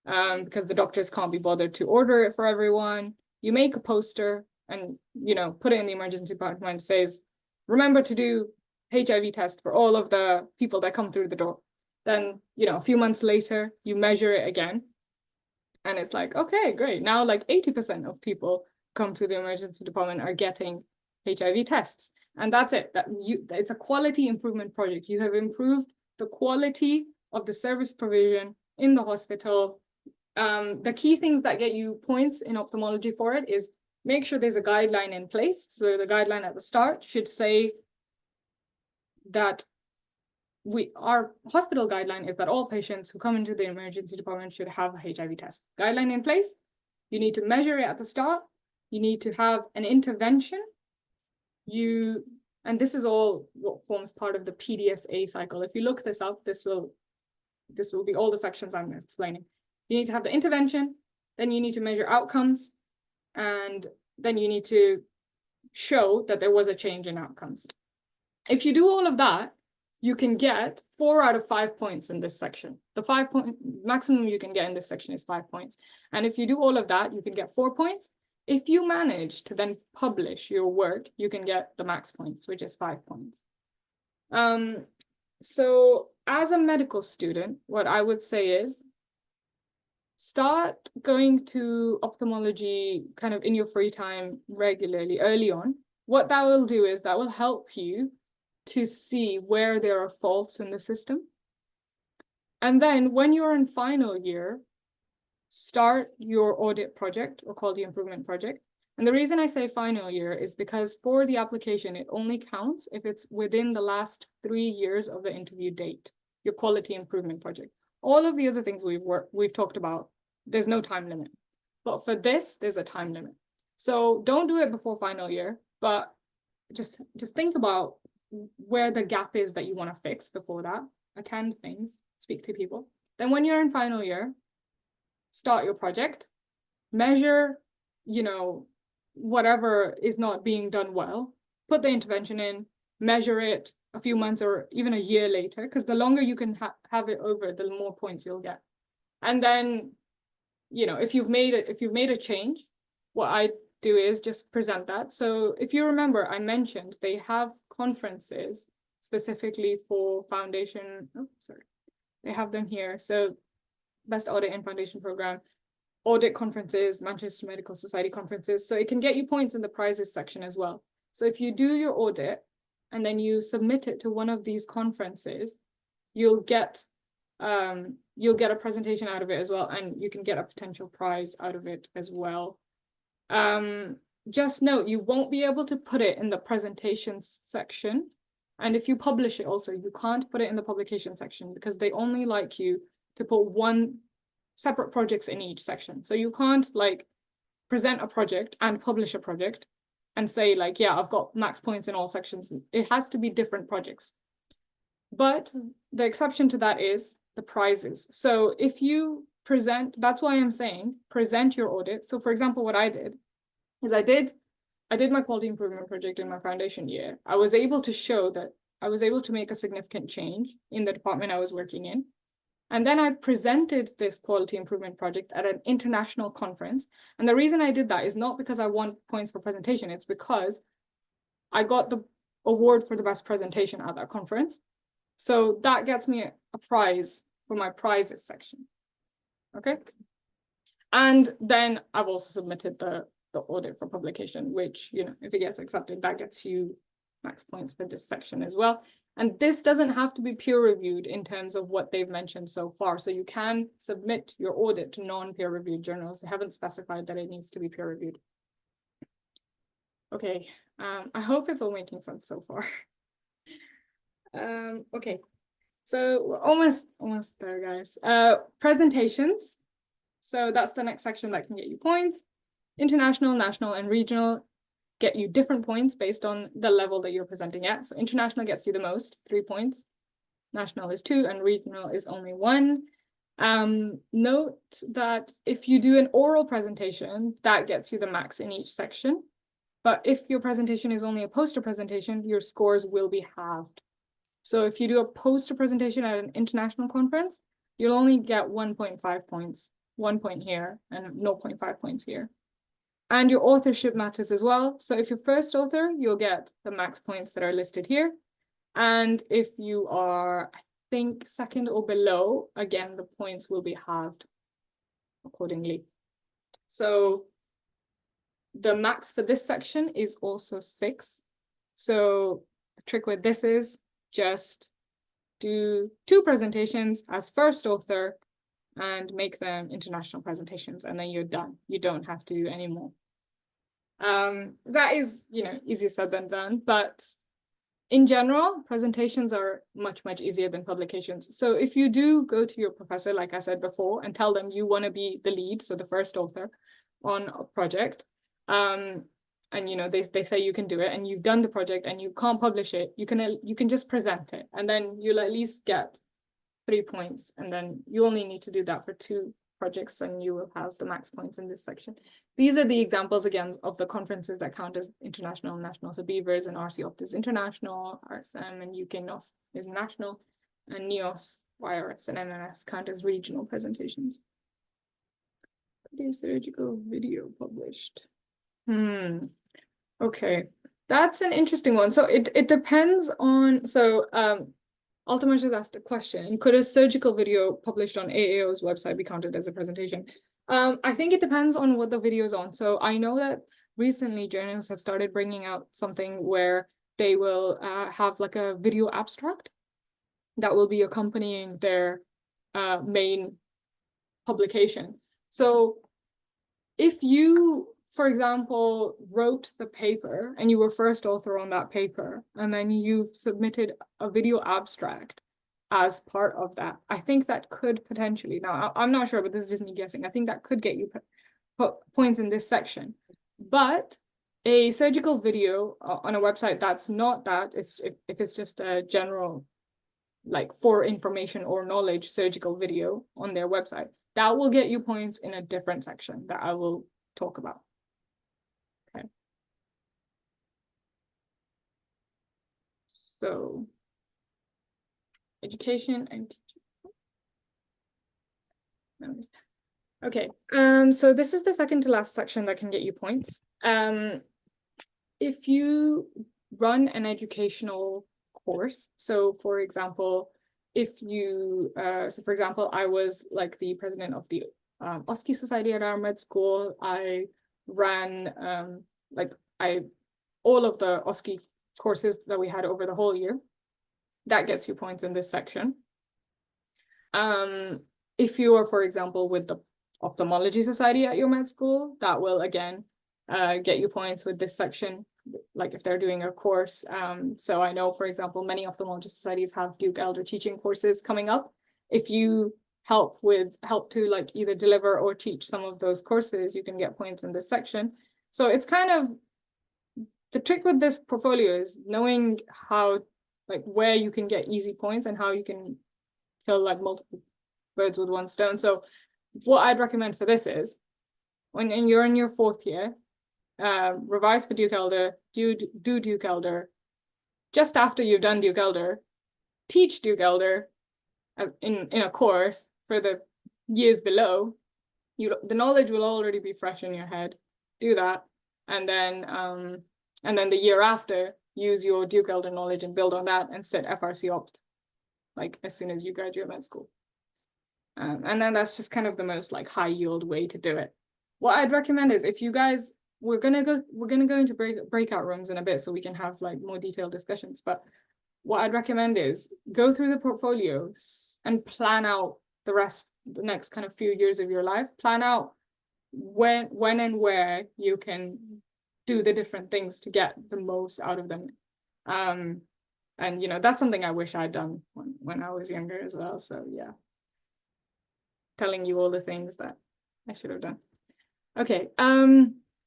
because the doctors can't be bothered to order it for everyone. You make a poster and, you know, put it in the emergency department, says, remember to do HIV test for all of the people that come through the door. Then, you know, a few months later, you measure it again. And it's like, okay, great. Now like 80% of people come to the emergency department are getting HIV tests. And that's it. It's a quality improvement project. You have improved the quality of the service provision in the hospital. The key things that get you points in ophthalmology for it is make sure there's a guideline in place. So the guideline at the start should say that our hospital guideline is that all patients who come into the emergency department should have a HIV test. Guideline in place. You need to measure it at the start. You need to have an intervention. And this is all what forms part of the PDSA cycle. If you look this up, this will be all the sections I'm explaining. You need to have the intervention, then you need to measure outcomes, and then you need to show that there was a change in outcomes. If you do all of that, you can get 4 out of 5 points in this section. The 5 point maximum you can get in this section is 5 points. And if you do all of that, you can get 4 points. If you manage to then publish your work, you can get the max points, which is 5 points. So as a medical student, what I would say is start going to ophthalmology kind of in your free time regularly early on. What that will do is that will help you to see where there are faults in the system. And then when you're in final year, start your audit project or quality improvement project. And the reason I say final year is because for the application, it only counts if it's within the last 3 years of the interview date, your quality improvement project. All of the other things we've talked about, there's no time limit. But for this, there's a time limit. So don't do it before final year, but just think about where the gap is that you want to fix before that. Attend things, speak to people. Then when you're in final year, start your project, measure, you know, whatever is not being done well, put the intervention in, measure it a few months or even a year later, because the longer you can have it over, the more points you'll get. And then, you know, if you've made a change, what I do is just present that. So if you remember, I mentioned they have conferences specifically for foundation. Oh, sorry. They have them here. So Best Audit and Foundation Program, audit conferences, Manchester Medical Society conferences. So it can get you points in the prizes section as well. So if you do your audit and then you submit it to one of these conferences, you'll get a presentation out of it as well, and you can get a potential prize out of it as well. Just note, you won't be able to put it in the presentations section. And if you publish it also, you can't put it in the publication section because they only like you to put one separate projects in each section. So you can't like present a project and publish a project and say like, yeah, I've got max points in all sections. It has to be different projects. But the exception to that is the prizes. So if you present, that's why I'm saying present your audit. So for example, what I did is I did my quality improvement project in my foundation year. I was able to show that I was able to make a significant change in the department I was working in. And then I presented this quality improvement project at an international conference. And the reason I did that is not because I want points for presentation. It's because I got the award for the best presentation at that conference. So that gets me a prize for my prizes section. Okay. And then I've also submitted the audit for publication, which, you know, if it gets accepted, that gets you max points for this section as well. And this doesn't have to be peer reviewed in terms of what they've mentioned so far. So you can submit your audit to non-peer reviewed journals. They haven't specified that it needs to be peer reviewed. Okay, I hope it's all making sense so far. Okay, so we're almost there, guys. Presentations. So that's the next section that can get you points. International, national, and regional get you different points based on the level that you're presenting at. So international gets you the most, 3 points. National is 2, and regional is only 1. Note that if you do an oral presentation, that gets you the max in each section. But if your presentation is only a poster presentation, your scores will be halved. So if you do a poster presentation at an international conference, you'll only get 1.5 points, 1 point here and 0.5 points here. And your authorship matters as well. So if you're first author, you'll get the max points that are listed here. And if you are, I think, second or below, again, the points will be halved accordingly. So the max for this section is also 6. So the trick with this is just do 2 presentations as first author and make them international presentations, and then you're done. You don't have to do any more. That is, easier said than done, but in general, presentations are much, much easier than publications. So if you do go to your professor, like I said before, and tell them you want to be the lead, so the first author on a project, and they say you can do it, and you've done the project and you can't publish it, you can just present it, and then you'll at least get 3 points, and then you only need to do that for 2 projects, and you will have the max points in this section. These are the examples again of the conferences that count as international and national. So Beavers and RC Opt is international, RSM and UK NOS is national, and NEOS, YRS and MMS count as regional presentations. Surgical video published. Okay, that's an interesting one. So it depends on, Ultimash has asked a question: could a surgical video published on AAO's website be counted as a presentation? I think it depends on what the video is on. So I know that recently journals have started bringing out something where they will have like a video abstract that will be accompanying their main publication. So if you, for example, wrote the paper and you were first author on that paper, and then you've submitted a video abstract as part of that, I think that could potentially, now I'm not sure, but this is just me guessing, I think that could get you points in this section. But a surgical video on a website that's not that, if it's just a general, like for information or knowledge surgical video on their website, that will get you points in a different section that I will talk about. So, education and teaching. Okay, so this is the second to last section that can get you points. If you run an educational course, so for example, if you, for example, I was like the president of the OSCE Society at our med school. I ran all of the OSCE courses that we had over the whole year. That gets you points in this section. If you are, for example, with the Ophthalmology Society at your med school, that will again get you points with this section, like if they're doing a course. So I know, for example, many ophthalmology societies have Duke Elder teaching courses coming up. If you help to like either deliver or teach some of those courses, you can get points in this section. So it's kind of, the trick with this portfolio is knowing how, like where you can get easy points and how you can kill like multiple birds with one stone. So what I'd recommend for this is when you're in your 4th year, revise for Duke Elder, do Duke Elder. Just after you've done Duke Elder, teach Duke Elder in a course for the years below. The knowledge will already be fresh in your head. Do that, and then the year after, use your Duke Elder knowledge and build on that and sit FRC Opt, like as soon as you graduate med school. And then that's just kind of the most like high yield way to do it. What I'd recommend is if you guys we're gonna go into breakout rooms in a bit so we can have like more detailed discussions. But what I'd recommend is go through the portfolios and plan out the next kind of few years of your life. Plan out when and where you can do the different things to get the most out of them. And you know, that's something I wish I'd done when I was younger as well. So yeah, telling you all the things that I should have done. Okay,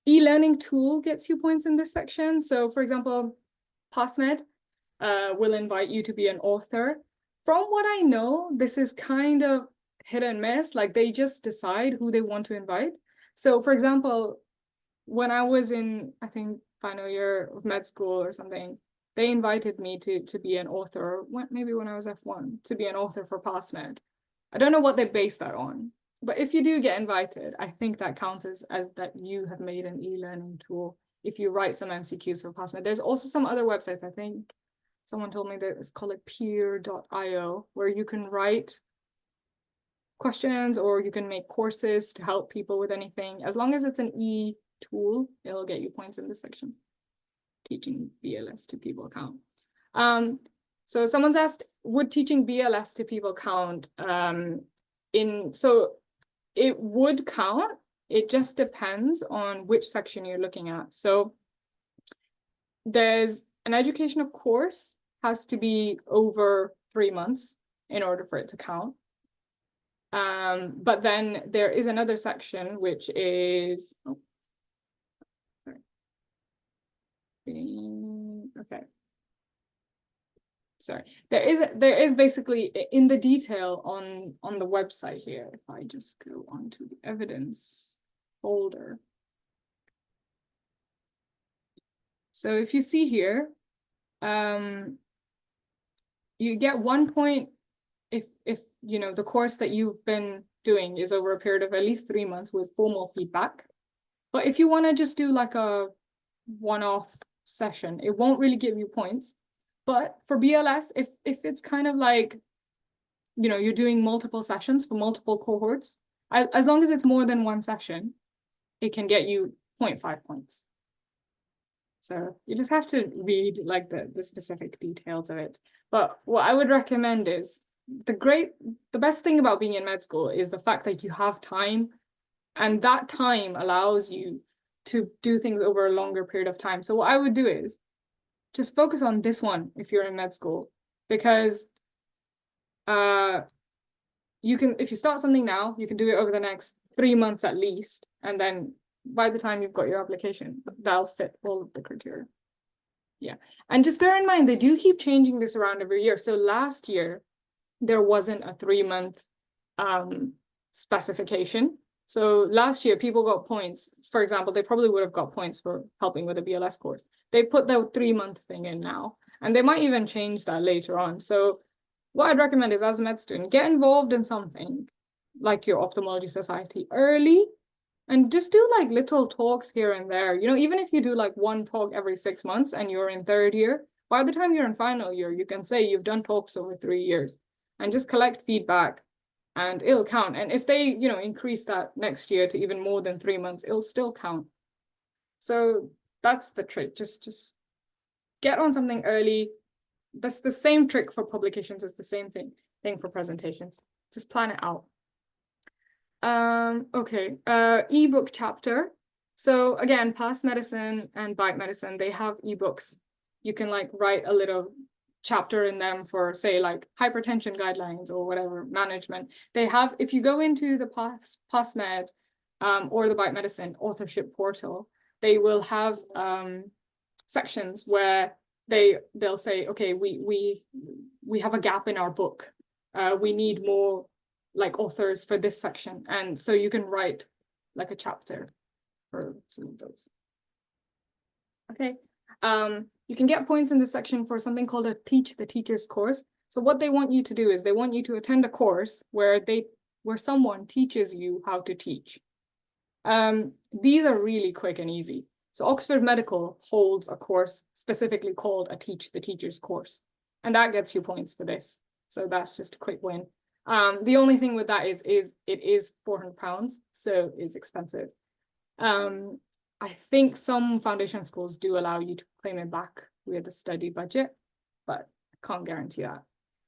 e-learning tool gets you points in this section. So for example, PassMed will invite you to be an author. From what I know, this is kind of hit and miss, like they just decide who they want to invite. So for example, when I was in, I think, final year of med school or something, they invited me to be an author, maybe when I was F1, to be an author for PassMed. I don't know what they base that on, but if you do get invited, I think that counts as that you have made an e-learning tool if you write some MCQs for PassMed. There's also some other websites, I think someone told me that it's called like peer.io, where you can write questions or you can make courses to help people with anything. As long as it's an e-tool, it'll get you points in this section. Teaching BLS to people count. So someone's asked, would teaching BLS to people count? So it would count. It just depends on which section you're looking at. So there's an educational course has to be over 3 months in order for it to count. But then there is another section which is, okay. Sorry, there is basically in the detail on the website here. If I just go onto the evidence folder. So if you see here, you get 1 point if you know the course that you've been doing is over a period of at least 3 months with formal feedback. But if you want to just do like a one-off session, it won't really give you points. But for BLS, if it's kind of like, you know, you're doing multiple sessions for multiple cohorts, as long as it's more than one session, it can get you 0.5 points. So you just have to read like the specific details of it. But what I would recommend is the best thing about being in med school is the fact that you have time, and that time allows you to do things over a longer period of time. So what I would do is just focus on this one if you're in med school, because you can, if you start something now, you can do it over the next 3 months at least, and then by the time you've got your application, that'll fit all of the criteria. Yeah, and just bear in mind, they do keep changing this around every year. So last year, there wasn't a 3-month specification. So last year, people got points. For example, they probably would have got points for helping with a BLS course. They put the 3-month thing in now, and they might even change that later on. So what I'd recommend is, as a med student, get involved in something like your ophthalmology society early, and just do like little talks here and there. You know, even if you do like one talk every 6 months and you're in 3rd year, by the time you're in final year, you can say you've done talks over 3 years, and just collect feedback and it'll count. And if they, you know, increase that next year to even more than 3 months, it'll still count. So that's the trick. Just get on something early. That's the same trick for publications. It's the same thing for presentations. Just plan it out. Okay, ebook chapter. So again, Pass Medicine and Bite Medicine, they have ebooks. You can like write a little chapter in them for, say, like hypertension guidelines or whatever, management. They have, if you go into the PassMed or the Bite Medicine authorship portal, they will have sections where they'll say, okay, we have a gap in our book. We need more like authors for this section. And so you can write like a chapter for some of those. Okay. You can get points in this section for something called a Teach the Teachers course. So what they want you to do is they want you to attend a course where someone teaches you how to teach. These are really quick and easy. So Oxford Medical holds a course specifically called a Teach the Teachers course, and that gets you points for this. So that's just a quick win. The only thing with that is it is £400, so it's expensive. I think some foundation schools do allow you to claim it back with a study budget, but I can't guarantee that.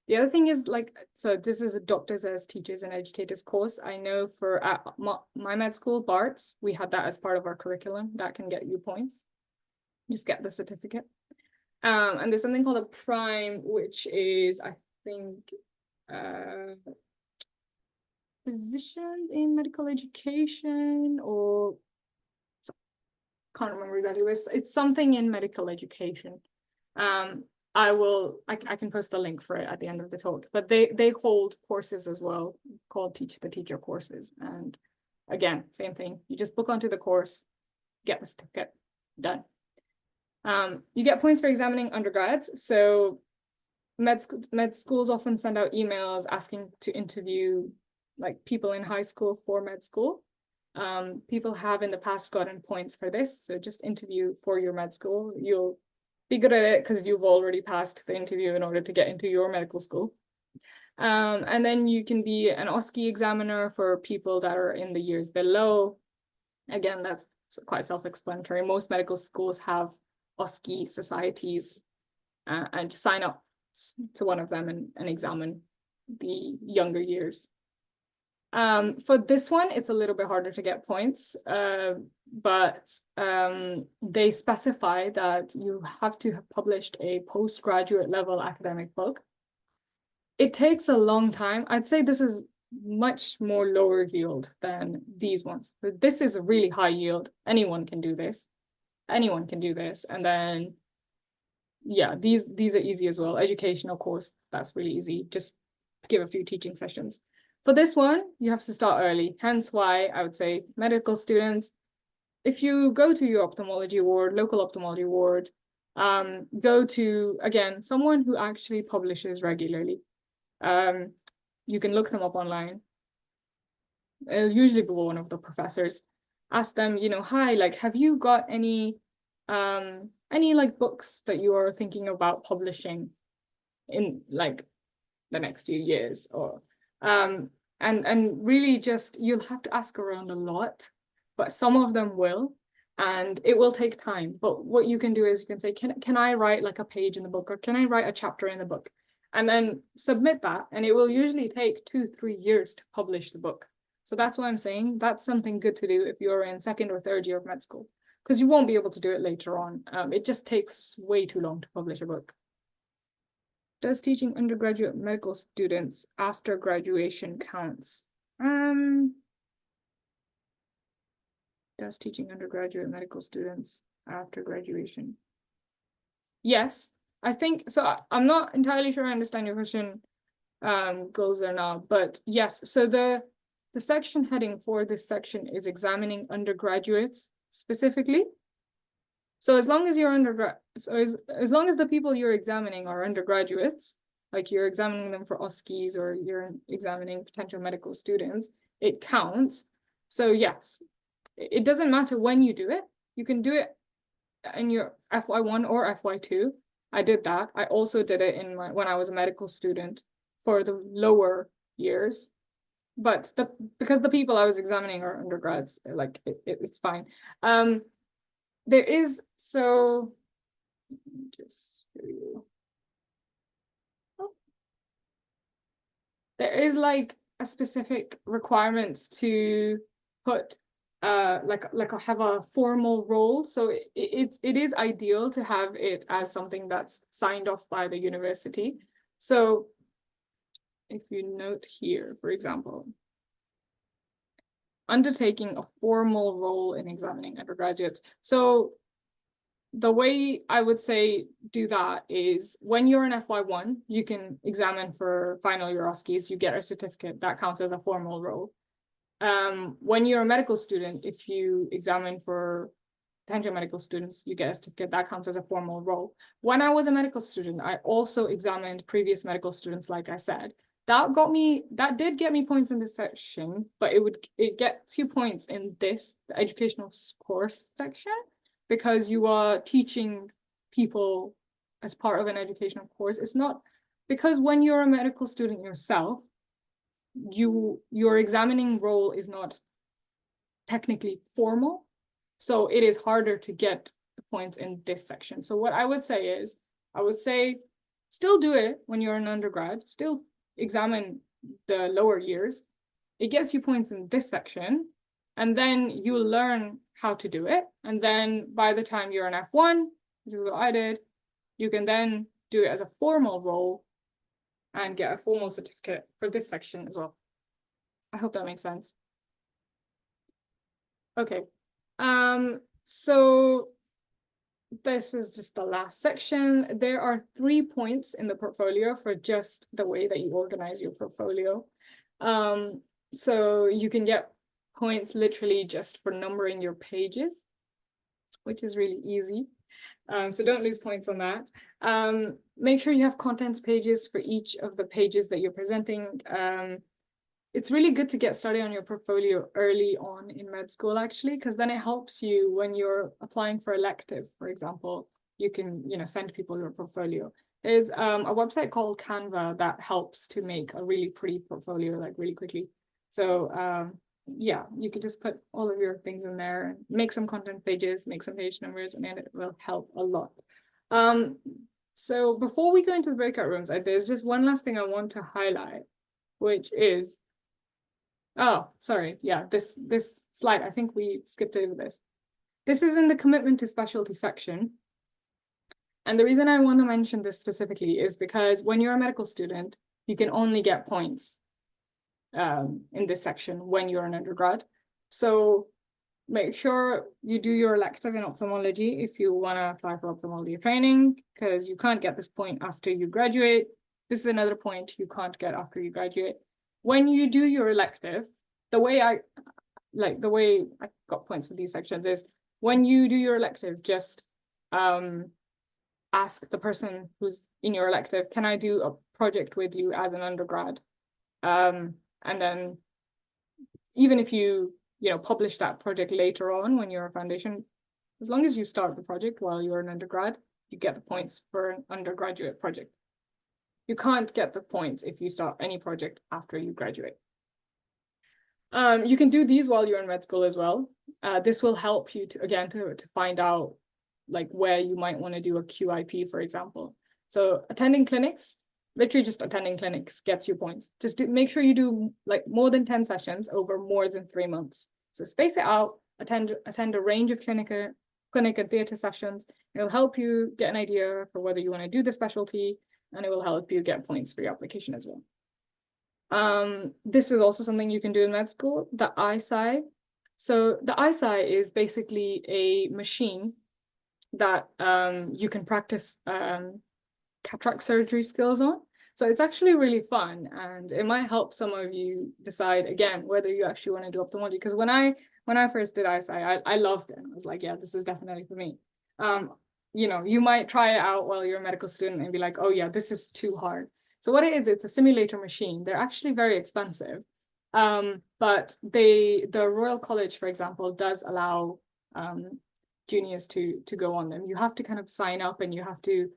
The other thing is like, so this is a doctors as teachers and educators course. I know for at my med school, BARTS, we had that as part of our curriculum. That can get you points. Just get the certificate. And there's something called a prime, which is, I think, position in medical education, or can't remember exactly. It's something in medical education. I can post the link for it at the end of the talk, but they hold courses as well called Teach the Teacher courses. And again, same thing. You just book onto the course, get the certificate, done. You get points for examining undergrads. So med schools often send out emails asking to interview like people in high school for med school. People have in the past gotten points for this. So just interview for your med school. You'll be good at it because you've already passed the interview in order to get into your medical school. And then you can be an OSCE examiner for people that are in the years below. Again, that's quite self-explanatory. Most medical schools have OSCE societies, and sign up to one of them and examine the younger years. For this one, it's a little bit harder to get points, but they specify that you have to have published a postgraduate level academic book. It takes a long time. I'd say this is much more lower yield than these ones, but this is a really high yield. Anyone can do this. Anyone can do this. And then, yeah, these are easy as well. Educational course, that's really easy. Just give a few teaching sessions. For this one, you have to start early. Hence why I would say medical students, if you go to your ophthalmology ward, local ophthalmology ward, go to, again, someone who actually publishes regularly. You can look them up online. It'll usually be one of the professors. Ask them, you know, hi, like, have you got any like books that you are thinking about publishing in like the next few years? Or and really just, you'll have to ask around a lot, but some of them will, and it will take time. But what you can do is you can say, can I write like a page in the book, or can I write a chapter in the book? And then submit that, and it will usually take 2-3 years to publish the book. So that's why I'm saying that's something good to do if you're in 2nd or 3rd year of med school, because you won't be able to do it later on. It just takes way too long to publish a book. Does teaching undergraduate medical students after graduation counts? Does teaching undergraduate medical students after graduation? Yes, I think so. I'm not entirely sure I understand your question, goes or not, but yes. So the section heading for this section is examining undergraduates specifically. So as long as you're as long as the people you're examining are undergraduates, like you're examining them for OSCEs or you're examining potential medical students, it counts. So yes, it doesn't matter when you do it. You can do it in your FY1 or FY2. I did that. I also did it in when I was a medical student for the lower years. But because the people I was examining are undergrads, like it's fine. There is, so just show you. There is like a specific requirement to put like have a formal role. So it is ideal to have it as something that's signed off by the university. So if you note here, for example, undertaking a formal role in examining undergraduates. So the way I would say do that is when you're in FY1, you can examine for final year OSCEs, you get a certificate that counts as a formal role. When you're a medical student, if you examine for potential medical students, you get a certificate that counts as a formal role. When I was a medical student, I also examined previous medical students, like I said. That did get me points in this section, but it gets you points in this, the educational course section, because you are teaching people as part of an educational course. It's not, because when you're a medical student yourself, your examining role is not technically formal. So it is harder to get the points in this section. So what I would say is, I would say still do it when you're an undergrad, still examine the lower years. It gets you points in this section, and then you learn how to do it. And then by the time you're an F1, which is what I did, you can then do it as a formal role and get a formal certificate for this section as well. I hope that makes sense. Okay, so this is just the last section. There are 3 points in the portfolio for just the way that you organize your portfolio. So you can get points literally just for numbering your pages, which is really easy. So don't lose points on that. Make sure you have contents pages for each of the pages that you're presenting. It's really good to get started on your portfolio early on in med school, actually, because then it helps you when you're applying for elective, for example. You can, send people your portfolio. There's a website called Canva that helps to make a really pretty portfolio, like really quickly. So yeah, you could just put all of your things in there and make some content pages, make some page numbers, and it will help a lot. So before we go into the breakout rooms, there's just one last thing I want to highlight, which is, oh, sorry, yeah, this slide, I think we skipped over this. This is in the commitment to specialty section. And the reason I want to mention this specifically is because when you're a medical student, you can only get points in this section when you're an undergrad. So make sure you do your elective in ophthalmology if you want to apply for ophthalmology training, because you can't get this point after you graduate. This is another point you can't get after you graduate. When you do your elective, the way I got points for these sections is when you do your elective, just ask the person who's in your elective, can I do a project with you as an undergrad? And then even if you publish that project later on when you're a foundation, as long as you start the project while you're an undergrad, you get the points for an undergraduate project. You can't get the points if you start any project after you graduate. You can do these while you're in med school as well. This will help you to find out like where you might want to do a QIP, for example. So attending clinics, literally just attending clinics gets you points. Just make sure you do like more than 10 sessions over more than 3 months. So space it out, attend a range of clinic and theatre sessions. It'll help you get an idea for whether you want to do the specialty, and it will help you get points for your application as well. This is also something you can do in med school, the EyeSight. So the EyeSight is basically a machine that you can practice cataract surgery skills on. So it's actually really fun, and it might help some of you decide again whether you actually want to do ophthalmology. Because when I first did EyeSight, I loved it. I was like, yeah, this is definitely for me. You might try it out while you're a medical student and be like, oh yeah, this is too hard. So what it is, it's a simulator machine. They're actually very expensive, but the Royal College, for example, does allow juniors to go on them. You have to kind of sign up, and you have to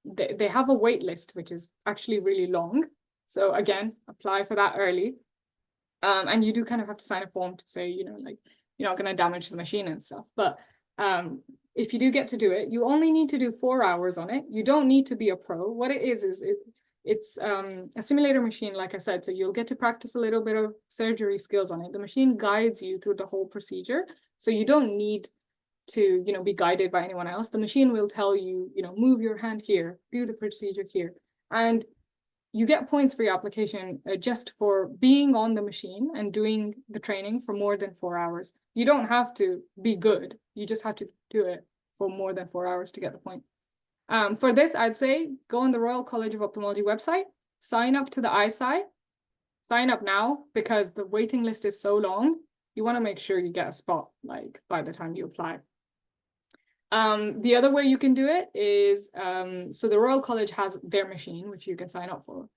they have a wait list, which is actually really long. So again, apply for that early. And you do kind of have to sign a form to say, like you're not going to damage the machine and stuff. But if you do get to do it, you only need to do 4 hours on it. You don't need to be a pro. What it is it's a simulator machine, like I said, so you'll get to practice a little bit of surgery skills on it. The machine guides you through the whole procedure. So you don't need to, be guided by anyone else. The machine will tell you, move your hand here, do the procedure here. And you get points for your application just for being on the machine and doing the training for more than 4 hours. You don't have to be good. You just have to do it for more than 4 hours to get the point. For this, I'd say go on the Royal College of Ophthalmology website, sign up to the EyeSight, sign up now, because the waiting list is so long. You want to make sure you get a spot like by the time you apply. The other way you can do it is, so the Royal College has their machine, which you can sign up for.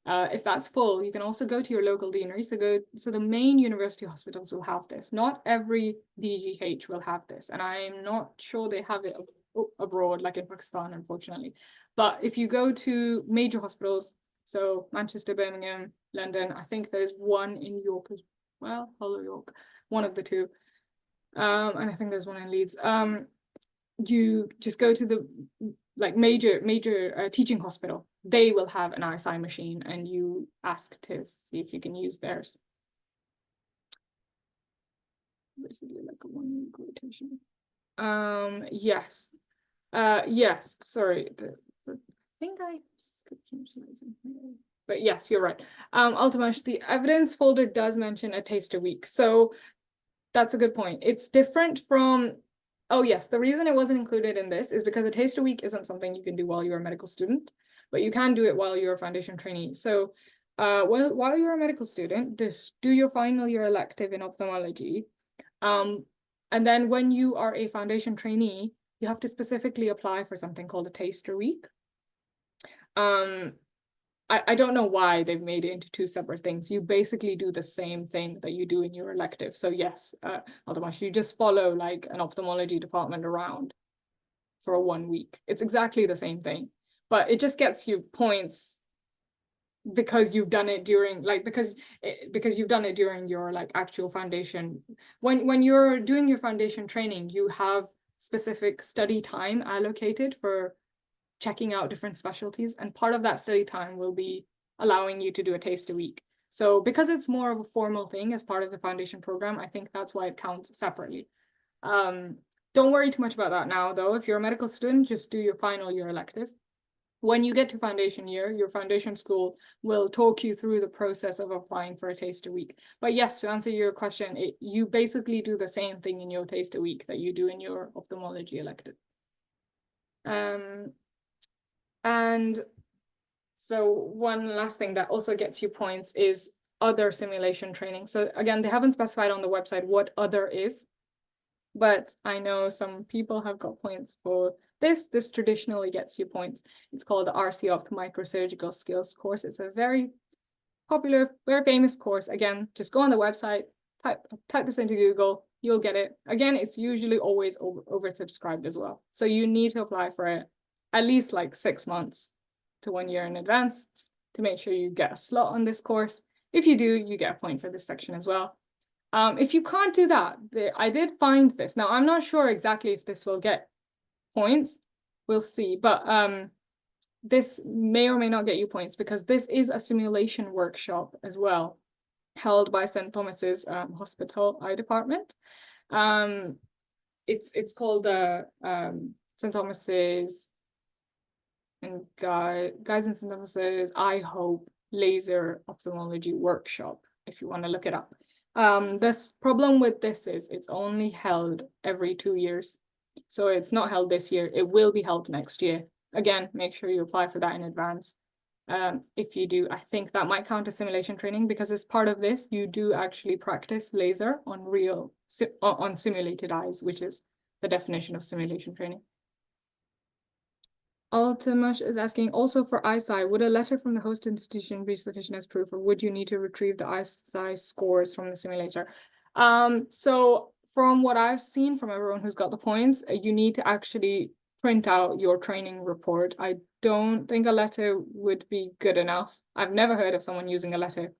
If that's full, you can also go to your local deanery. So the main university hospitals will have this. Not every DGH will have this, and I'm not sure they have it abroad, like in Pakistan, unfortunately. But if you go to major hospitals, so Manchester, Birmingham, London, I think there's one in York as well, Hollow York, one of the two. And I think there's one in Leeds. You just go to the major teaching hospital. They will have an ISI machine, and you ask to see if you can use theirs. Basically, like a 1 week rotation. Yes. Yes. Sorry. I think I skipped some slides in here. But yes, you're right. Ultimately, the evidence folder does mention a taster week. So that's a good point. It's different from, oh yes, the reason it wasn't included in this is because a taster week isn't something you can do while you're a medical student, but you can do it while you're a foundation trainee. So while you're a medical student, just do your final year elective in ophthalmology. And then when you are a foundation trainee, you have to specifically apply for something called a taster week. I don't know why they've made it into two separate things. You basically do the same thing that you do in your elective. So yes, otherwise you just follow like an ophthalmology department around for 1 week. It's exactly the same thing, but it just gets you points because you've done it during because you've done it during your like actual foundation. When you're doing your foundation training, you have specific study time allocated for checking out different specialties, and part of that study time will be allowing you to do a taster week. So because it's more of a formal thing as part of the foundation program, I think that's why it counts separately. Don't worry too much about that now though. If you're a medical student, just do your final year elective. When you get to foundation year, your foundation school will talk you through the process of applying for a taster week. But yes, to answer your question, you basically do the same thing in your taster week that you do in your ophthalmology elective. And so one last thing that also gets you points is other simulation training. So again, they haven't specified on the website what other is, but I know some people have got points for this. This traditionally gets you points. It's called the RC Opt Microsurgical Skills course. It's a very popular, very famous course. Again, just go on the website, type this into Google, you'll get it. Again, it's usually always oversubscribed as well. So you need to apply for it at least like 6 months to 1 year in advance to make sure you get a slot on this course. If you do, you get a point for this section as well. If you can't do that, I did find this. Now, I'm not sure exactly if this will get points. We'll see. But this may or may not get you points because this is a simulation workshop as well, held by St. Thomas's Hospital Eye Department. It's called the St. Thomas's and Guys and St. Thomas's I Hope Laser Ophthalmology Workshop, if you want to look it up. The problem with this is it's only held every 2 years. So it's not held this year. It will be held next year. Again, make sure you apply for that in advance. If you do, I think that might count as simulation training because as part of this, you do actually practice laser on on simulated eyes, which is the definition of simulation training. Ultimash is asking, also for ISI, would a letter from the host institution be sufficient as proof, or would you need to retrieve the ISI scores from the simulator? So from what I've seen from everyone who's got the points, you need to actually print out your training report. I don't think a letter would be good enough. I've never heard of someone using a letter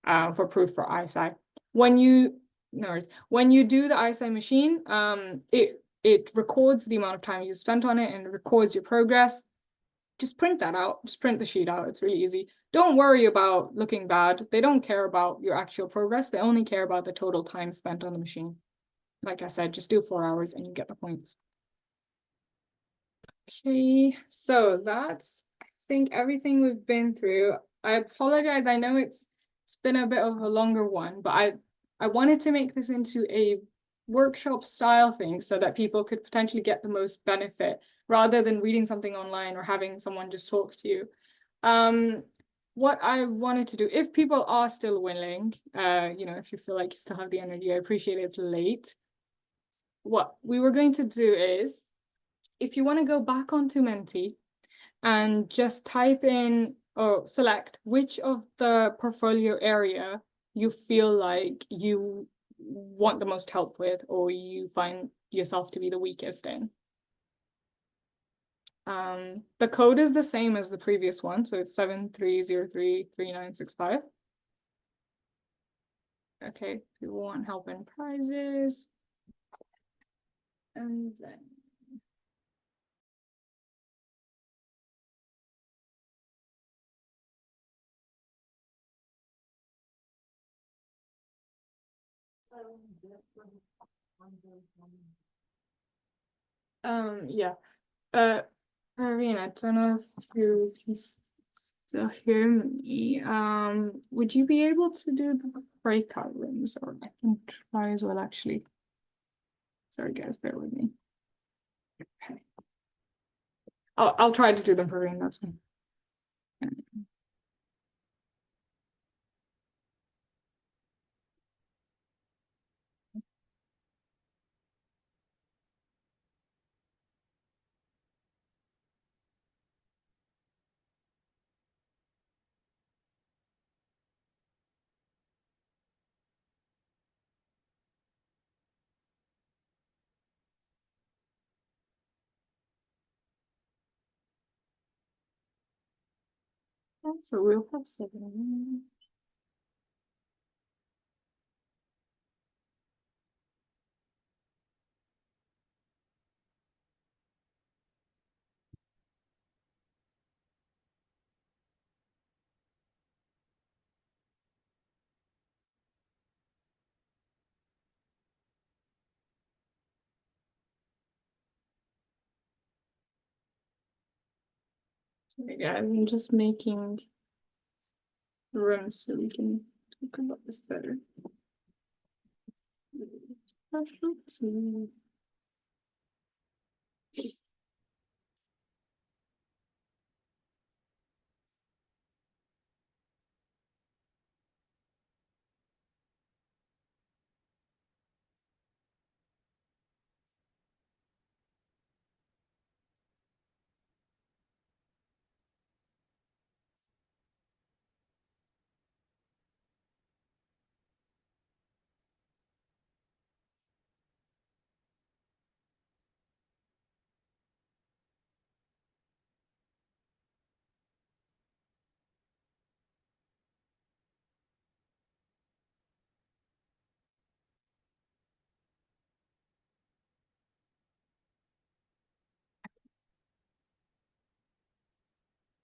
for proof for ISI. When you do the ISI machine, it records the amount of time you spent on it and records your progress. Just print that out. Just print the sheet out. It's really easy. Don't worry about looking bad. They don't care about your actual progress. They only care about the total time spent on the machine. Like I said, just do 4 hours and you get the points. Okay, so that's, I think, everything we've been through. I apologize. I know it's been a bit of a longer one, but I wanted to make this into a workshop style thing so that people could potentially get the most benefit rather than reading something online or having someone just talk to you. What I wanted to do, if people are still willing, if you feel like you still have the energy, I appreciate it's late. What we were going to do is, if you want to go back onto Menti and just type in or select which of the portfolio area you feel like you want the most help with, or you find yourself to be the weakest in. The code is the same as the previous one, so it's 73033965. Okay, people want help and prizes. And then yeah. Irene, I don't know if you can still hear me. Would you be able to do the breakout rooms, or I can try as well, actually. Sorry, guys, bear with me. Okay. I'll try to do them for Irene, that's fine. That's a real person. Sorry, guys, I'm just making rooms so we can talk about this better. Specialty.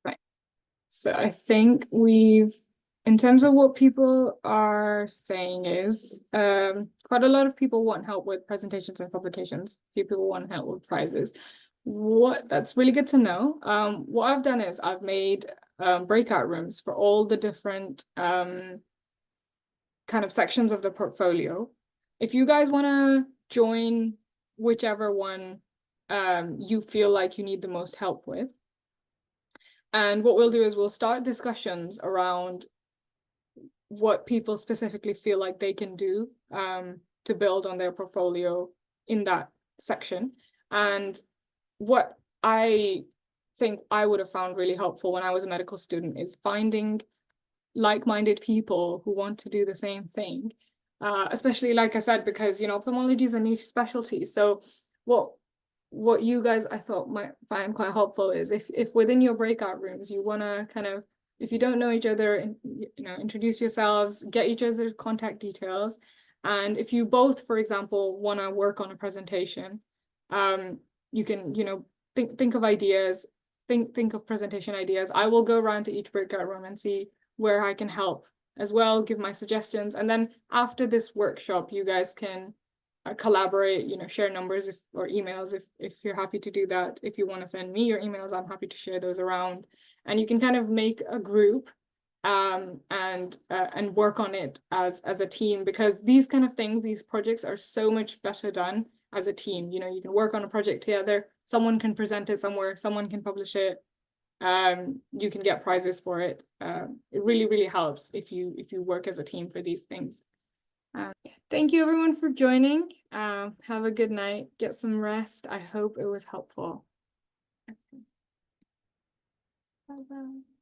Right. So I think in terms of what people are saying is, quite a lot of people want help with presentations and publications. Few people want help with prizes. That's really good to know. What I've done is I've made breakout rooms for all the different kind of sections of the portfolio. If you guys want to join whichever one you feel like you need the most help with, and what we'll do is we'll start discussions around what people specifically feel like they can do to build on their portfolio in that section. And what I think I would have found really helpful when I was a medical student is finding like-minded people who want to do the same thing. Especially, like I said, because, you know, ophthalmology is a niche specialty. So what you guys I thought might find quite helpful is if within your breakout rooms you want to kind of, if you don't know each other, you know, introduce yourselves, get each other's contact details. And if you both, for example, want to work on a presentation, you can, you know, think of ideas, think of presentation ideas. I will go around to each breakout room and see where I can help as well, give my suggestions. And then after this workshop, you guys can collaborate, you know, share numbers or emails if you're happy to do that. If you want to send me your emails, I'm happy to share those around. And you can kind of make a group and work on it as a team, because these kind of things, these projects are so much better done as a team. You know, you can work on a project together, someone can present it somewhere, someone can publish it, you can get prizes for it. It really, really helps if you work as a team for these things. Thank you everyone for joining. Have a good night, get some rest. I hope it was helpful. Bye-bye.